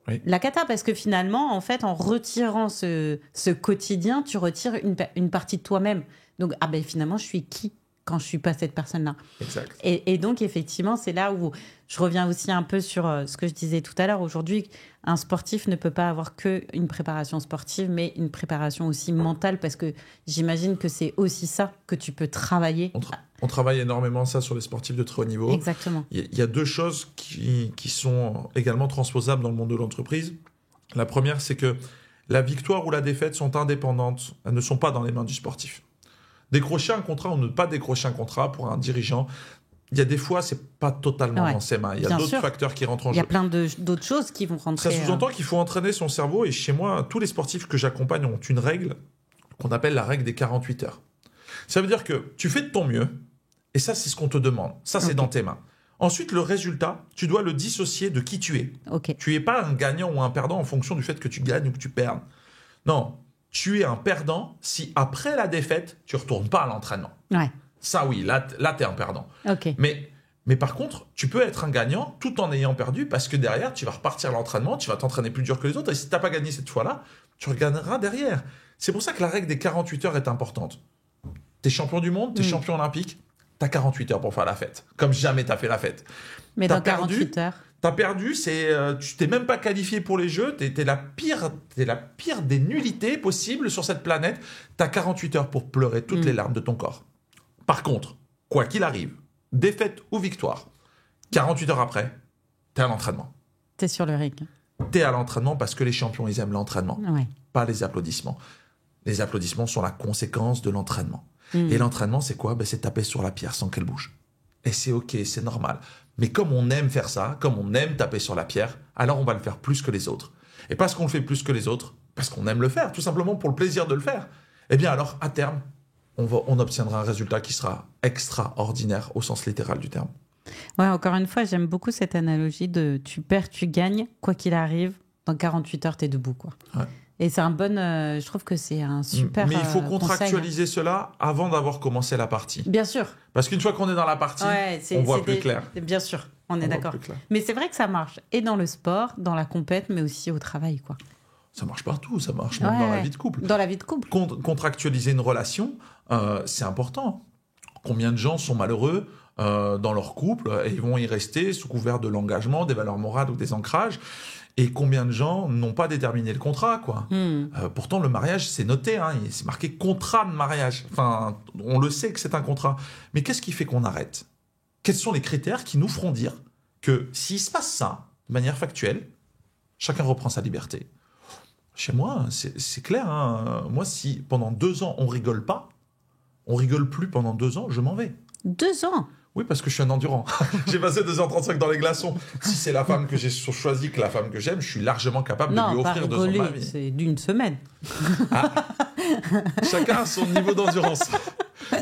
Oui. La cata, parce que finalement, en fait, en retirant ce quotidien, tu retires une partie de toi-même. Donc, finalement, je suis qui quand je suis pas cette personne-là? Exact. Et donc, effectivement, c'est là où je reviens aussi un peu sur ce que je disais tout à l'heure. Aujourd'hui, un sportif ne peut pas avoir qu'une préparation sportive, mais une préparation aussi mentale, parce que j'imagine que c'est aussi ça que tu peux travailler. On travaille énormément ça sur les sportifs de très haut niveau. Exactement. Il y a deux choses qui sont également transposables dans le monde de l'entreprise. La première, c'est que la victoire ou la défaite sont indépendantes. Elles ne sont pas dans les mains du sportif. Décrocher un contrat ou ne pas décrocher un contrat pour un dirigeant, il y a des fois, c'est pas totalement dans ses mains. Il y a d'autres facteurs qui rentrent en jeu. Il y a plein d'autres choses qui vont rentrer. Ça sous-entend qu'il faut entraîner son cerveau. Et chez moi, tous les sportifs que j'accompagne ont une règle qu'on appelle la règle des 48 heures. Ça veut dire que tu fais de ton mieux, et ça, c'est ce qu'on te demande. Ça, c'est dans tes mains. Ensuite, le résultat, tu dois le dissocier de qui tu es. Tu n'es pas un gagnant ou un perdant en fonction du fait que tu gagnes ou que tu perdes. Non, tu es un perdant si après la défaite, tu ne retournes pas à l'entraînement. Ouais. Ça, oui, là tu es un perdant. Okay. Mais par contre, tu peux être un gagnant tout en ayant perdu, parce que derrière, tu vas repartir à l'entraînement, tu vas t'entraîner plus dur que les autres, et si tu n'as pas gagné cette fois-là, tu regagneras derrière. C'est pour ça que la règle des 48 heures est importante. Tu es champion du monde, tu es champion olympique, tu as 48 heures pour faire la fête, comme jamais tu as fait la fête. Mais dans 48 heures... T'as perdu, tu t'es même pas qualifié pour les Jeux, t'es la pire des nullités possibles sur cette planète. T'as 48 heures pour pleurer toutes les larmes de ton corps. Par contre, quoi qu'il arrive, défaite ou victoire, 48 heures après, t'es à l'entraînement. T'es sur le ring. T'es à l'entraînement parce que les champions, ils aiment l'entraînement, pas les applaudissements. Les applaudissements sont la conséquence de l'entraînement. Et l'entraînement, c'est quoi ? C'est taper sur la pierre sans qu'elle bouge. Et c'est OK, c'est normal. Mais comme on aime faire ça, comme on aime taper sur la pierre, alors on va le faire plus que les autres. Et parce qu'on le fait plus que les autres, parce qu'on aime le faire, tout simplement pour le plaisir de le faire, eh bien alors, à terme, on obtiendra un résultat qui sera extraordinaire au sens littéral du terme. Ouais, encore une fois, j'aime beaucoup cette analogie de tu perds, tu gagnes, quoi qu'il arrive, dans 48 heures, t'es debout, quoi. Ouais. Et c'est un bon... je trouve que c'est un super Mais il faut conseil. contractualiser cela avant d'avoir commencé la partie. Bien sûr. Parce qu'une fois qu'on est dans la partie, on voit plus clair. Bien sûr, on est d'accord. Mais c'est vrai que ça marche. Et dans le sport, dans la compète, mais aussi au travail, quoi. Ça marche partout, ça marche même dans la vie de couple. Dans la vie de couple. Contractualiser une relation, c'est important. Combien de gens sont malheureux dans leur couple et ils vont y rester sous couvert de l'engagement, des valeurs morales ou des ancrages. Et combien de gens n'ont pas déterminé le contrat, quoi. Pourtant, le mariage, c'est noté, c'est marqué contrat de mariage. Enfin, on le sait que c'est un contrat. Mais qu'est-ce qui fait qu'on arrête ? Quels sont les critères qui nous feront dire que s'il se passe ça, de manière factuelle, chacun reprend sa liberté ? Chez moi, c'est clair. Moi, si pendant 2 ans, on rigole plus pendant 2 ans, je m'en vais. 2 ans ? Oui, parce que je suis un endurant. J'ai passé 2h35 dans les glaçons. Si c'est la femme que j'ai choisie, que la femme que j'aime, je suis largement capable de lui offrir 2 ans de ma vie. C'est d'1 semaine. Chacun a son niveau d'endurance.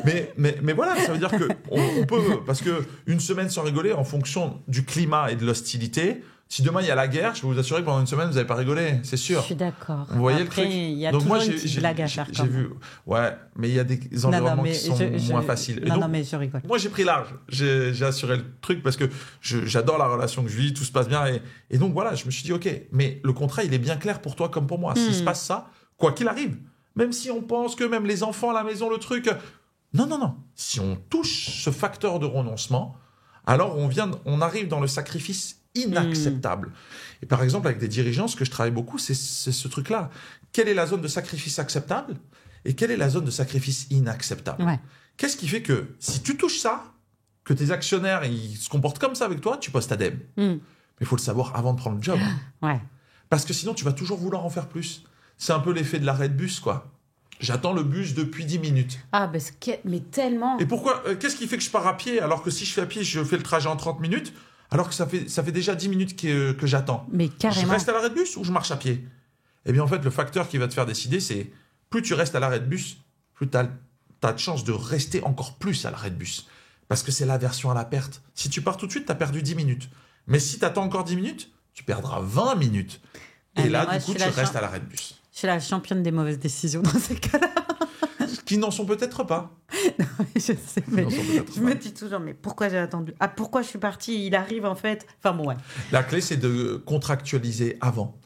Mais voilà, ça veut dire que on peut, parce que une semaine sans rigoler, en fonction du climat et de l'hostilité, si demain il y a la guerre, je peux vous assurer que pendant une semaine vous n'allez pas rigoler, c'est sûr. Je suis d'accord. Vous voyez Après, le truc. il y a Donc toujours moi une petite blague à faire. j'ai vu, ouais, mais il y a des environnements qui sont moins faciles. Et Non, donc, non, mais je rigole. moi j'ai pris large, j'ai assuré le truc parce que j'adore la relation que je vis, tout se passe bien et donc voilà, je me suis dit ok, mais le contrat il est bien clair pour toi comme pour moi. S'il se passe ça, quoi qu'il arrive, même si on pense que même les enfants à la maison, le truc, non, si on touche ce facteur de renoncement, alors on arrive dans le sacrifice inacceptable. Et par exemple, avec des dirigeants, ce que je travaille beaucoup, c'est ce truc-là. Quelle est la zone de sacrifice acceptable et quelle est la zone de sacrifice inacceptable? Ouais. Qu'est-ce qui fait que si tu touches ça, que tes actionnaires ils se comportent comme ça avec toi, tu postes indemne. Mais il faut le savoir avant de prendre le job. Ouais. Parce que sinon, tu vas toujours vouloir en faire plus. C'est un peu l'effet de l'arrêt de bus, quoi. J'attends le bus depuis 10 minutes. Ah, mais tellement. Et pourquoi qu'est-ce qui fait que je pars à pied alors que si je fais à pied, je fais le trajet en 30 minutes alors que ça fait déjà 10 minutes que j'attends. Mais carrément. Je reste à l'arrêt de bus ou je marche à pied? Eh bien, en fait, le facteur qui va te faire décider, c'est plus tu restes à l'arrêt de bus, plus tu as de chance de rester encore plus à l'arrêt de bus. Parce que c'est l'aversion à la perte. Si tu pars tout de suite, tu as perdu 10 minutes. Mais si tu attends encore 10 minutes, tu perdras 20 minutes. Et là, du coup, tu restes à l'arrêt de bus. Je suis la championne des mauvaises décisions dans ces cas-là. Qui n'en sont peut-être pas. Non, je sais, mais je me dis toujours, mais pourquoi j'ai attendu? Ah, pourquoi je suis partie? Il arrive en fait. Enfin bon, ouais. La clé, c'est de contractualiser avant.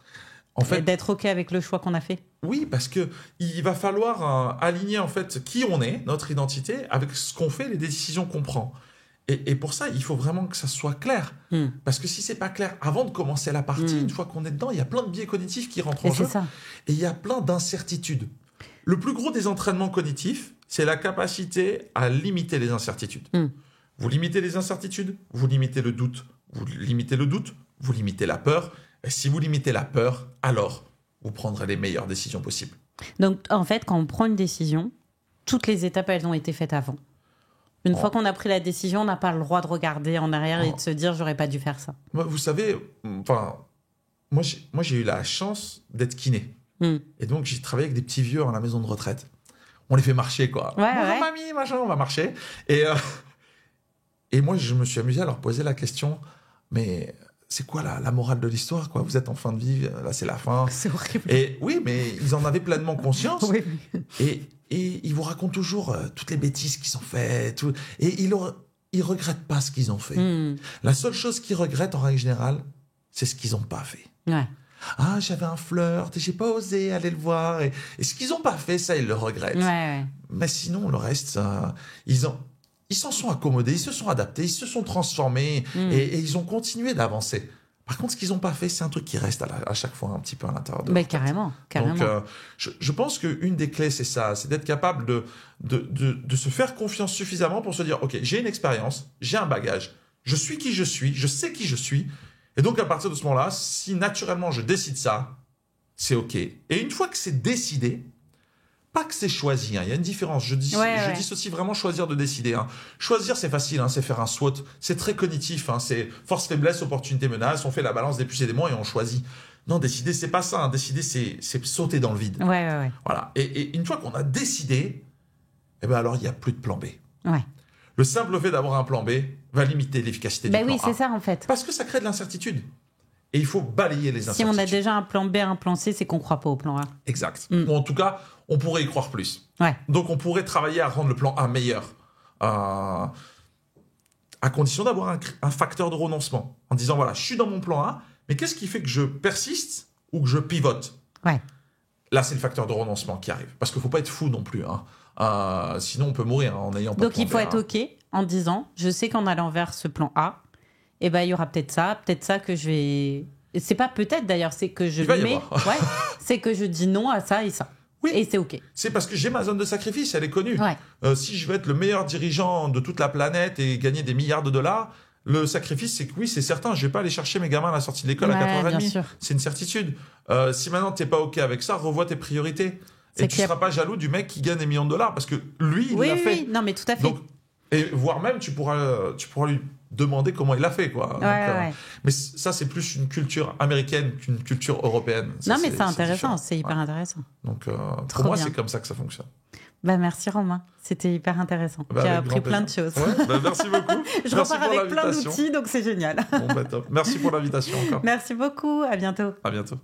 En fait, et d'être OK avec le choix qu'on a fait. Oui, parce que il va falloir aligner en fait qui on est, notre identité, avec ce qu'on fait, les décisions qu'on prend. Et pour ça, il faut vraiment que ça soit clair. Parce que si c'est pas clair, avant de commencer la partie, une fois qu'on est dedans, il y a plein de biais cognitifs qui rentrent en jeu. Ça. Et il y a plein d'incertitudes. Le plus gros des entraînements cognitifs, c'est la capacité à limiter les incertitudes. Vous limitez les incertitudes, vous limitez le doute. Vous limitez le doute, vous limitez la peur. Et si vous limitez la peur, alors vous prendrez les meilleures décisions possibles. Donc, en fait, quand on prend une décision, toutes les étapes, elles ont été faites avant. Une fois qu'on a pris la décision, on n'a pas le droit de regarder en arrière et de se dire « j'aurais pas dû faire ça ». Vous savez, moi j'ai eu la chance d'être kiné. Et donc, j'ai travaillé avec des petits vieux à la maison de retraite. On les fait marcher, quoi. Ouais. Mamie, machin, on va marcher. Et moi, je me suis amusé à leur poser la question, mais c'est quoi la morale de l'histoire, quoi? Vous êtes en fin de vie, là, c'est la fin. C'est horrible. Et oui, mais ils en avaient pleinement conscience. Oui. Et ils vous racontent toujours toutes les bêtises qu'ils ont faites. Et ils regrettent pas ce qu'ils ont fait. La seule chose qu'ils regrettent, en règle générale, c'est ce qu'ils n'ont pas fait. Ouais. Ah, j'avais un flirt et j'ai pas osé aller le voir. Et ce qu'ils n'ont pas fait, ça, ils le regrettent. Ouais. Mais sinon, le reste, ils s'en sont accommodés, ils se sont adaptés, ils se sont transformés et ils ont continué d'avancer. Par contre, ce qu'ils n'ont pas fait, c'est un truc qui reste à chaque fois un petit peu à l'intérieur de leur tête. Carrément. Donc, je pense qu'une des clés, c'est ça, c'est d'être capable de se faire confiance suffisamment pour se dire, OK, j'ai une expérience, j'ai un bagage, je suis qui je suis, je sais qui je suis. Et donc, à partir de ce moment-là, si naturellement je décide ça, c'est OK. Et une fois que c'est décidé, pas que c'est choisi, il y a une différence. Je dissocie vraiment choisir de décider. Choisir, c'est facile, c'est faire un SWOT. C'est très cognitif, c'est force, faiblesse, opportunité, menace. On fait la balance des plus et des moins et on choisit. Non, décider, c'est pas ça. Décider, c'est sauter dans le vide. Ouais. Voilà. Et une fois qu'on a décidé, alors il n'y a plus de plan B. Ouais. Le simple fait d'avoir un plan B va limiter l'efficacité du plan A. Oui, c'est ça en fait. Parce que ça crée de l'incertitude. Et il faut balayer les incertitudes. Si on a déjà un plan B, un plan C, c'est qu'on ne croit pas au plan A. Exact. Ou en tout cas, on pourrait y croire plus. Ouais. Donc, on pourrait travailler à rendre le plan A meilleur. À condition d'avoir un facteur de renoncement. En disant, voilà, je suis dans mon plan A, mais qu'est-ce qui fait que je persiste ou que je pivote? Ouais. Là, c'est le facteur de renoncement qui arrive. Parce qu'il ne faut pas être fou non plus. Sinon, on peut mourir en ayant pas de plan B. Donc, il faut être OK en disant, je sais qu'en allant vers ce plan A, il y aura peut-être ça que je vais... C'est pas peut-être d'ailleurs, c'est que je le mets... c'est que je dis non à ça et ça. Oui. Et c'est OK. C'est parce que j'ai ma zone de sacrifice, elle est connue. Ouais. Si je veux être le meilleur dirigeant de toute la planète et gagner des milliards de dollars, le sacrifice, c'est que oui, c'est certain, je vais pas aller chercher mes gamins à la sortie de l'école à 4h30. C'est une certitude. Si maintenant tu n'es pas OK avec ça, revois tes priorités. Et tu ne seras pas jaloux du mec qui gagne des millions de dollars parce que lui, il l'a fait. Oui, non, mais tout à fait. Donc, et voire même, tu pourras lui demander comment il l'a fait, quoi. Mais ça, c'est plus une culture américaine qu'une culture européenne. Ça, non, mais c'est intéressant, c'est hyper intéressant. Donc, pour moi, c'est comme ça que ça fonctionne. Merci Romain, c'était hyper intéressant. J'ai appris plein de choses. Ouais, merci beaucoup. Je repars avec plein d'outils, donc c'est génial. Bon, top. Merci pour l'invitation encore. Merci beaucoup, à bientôt. À bientôt.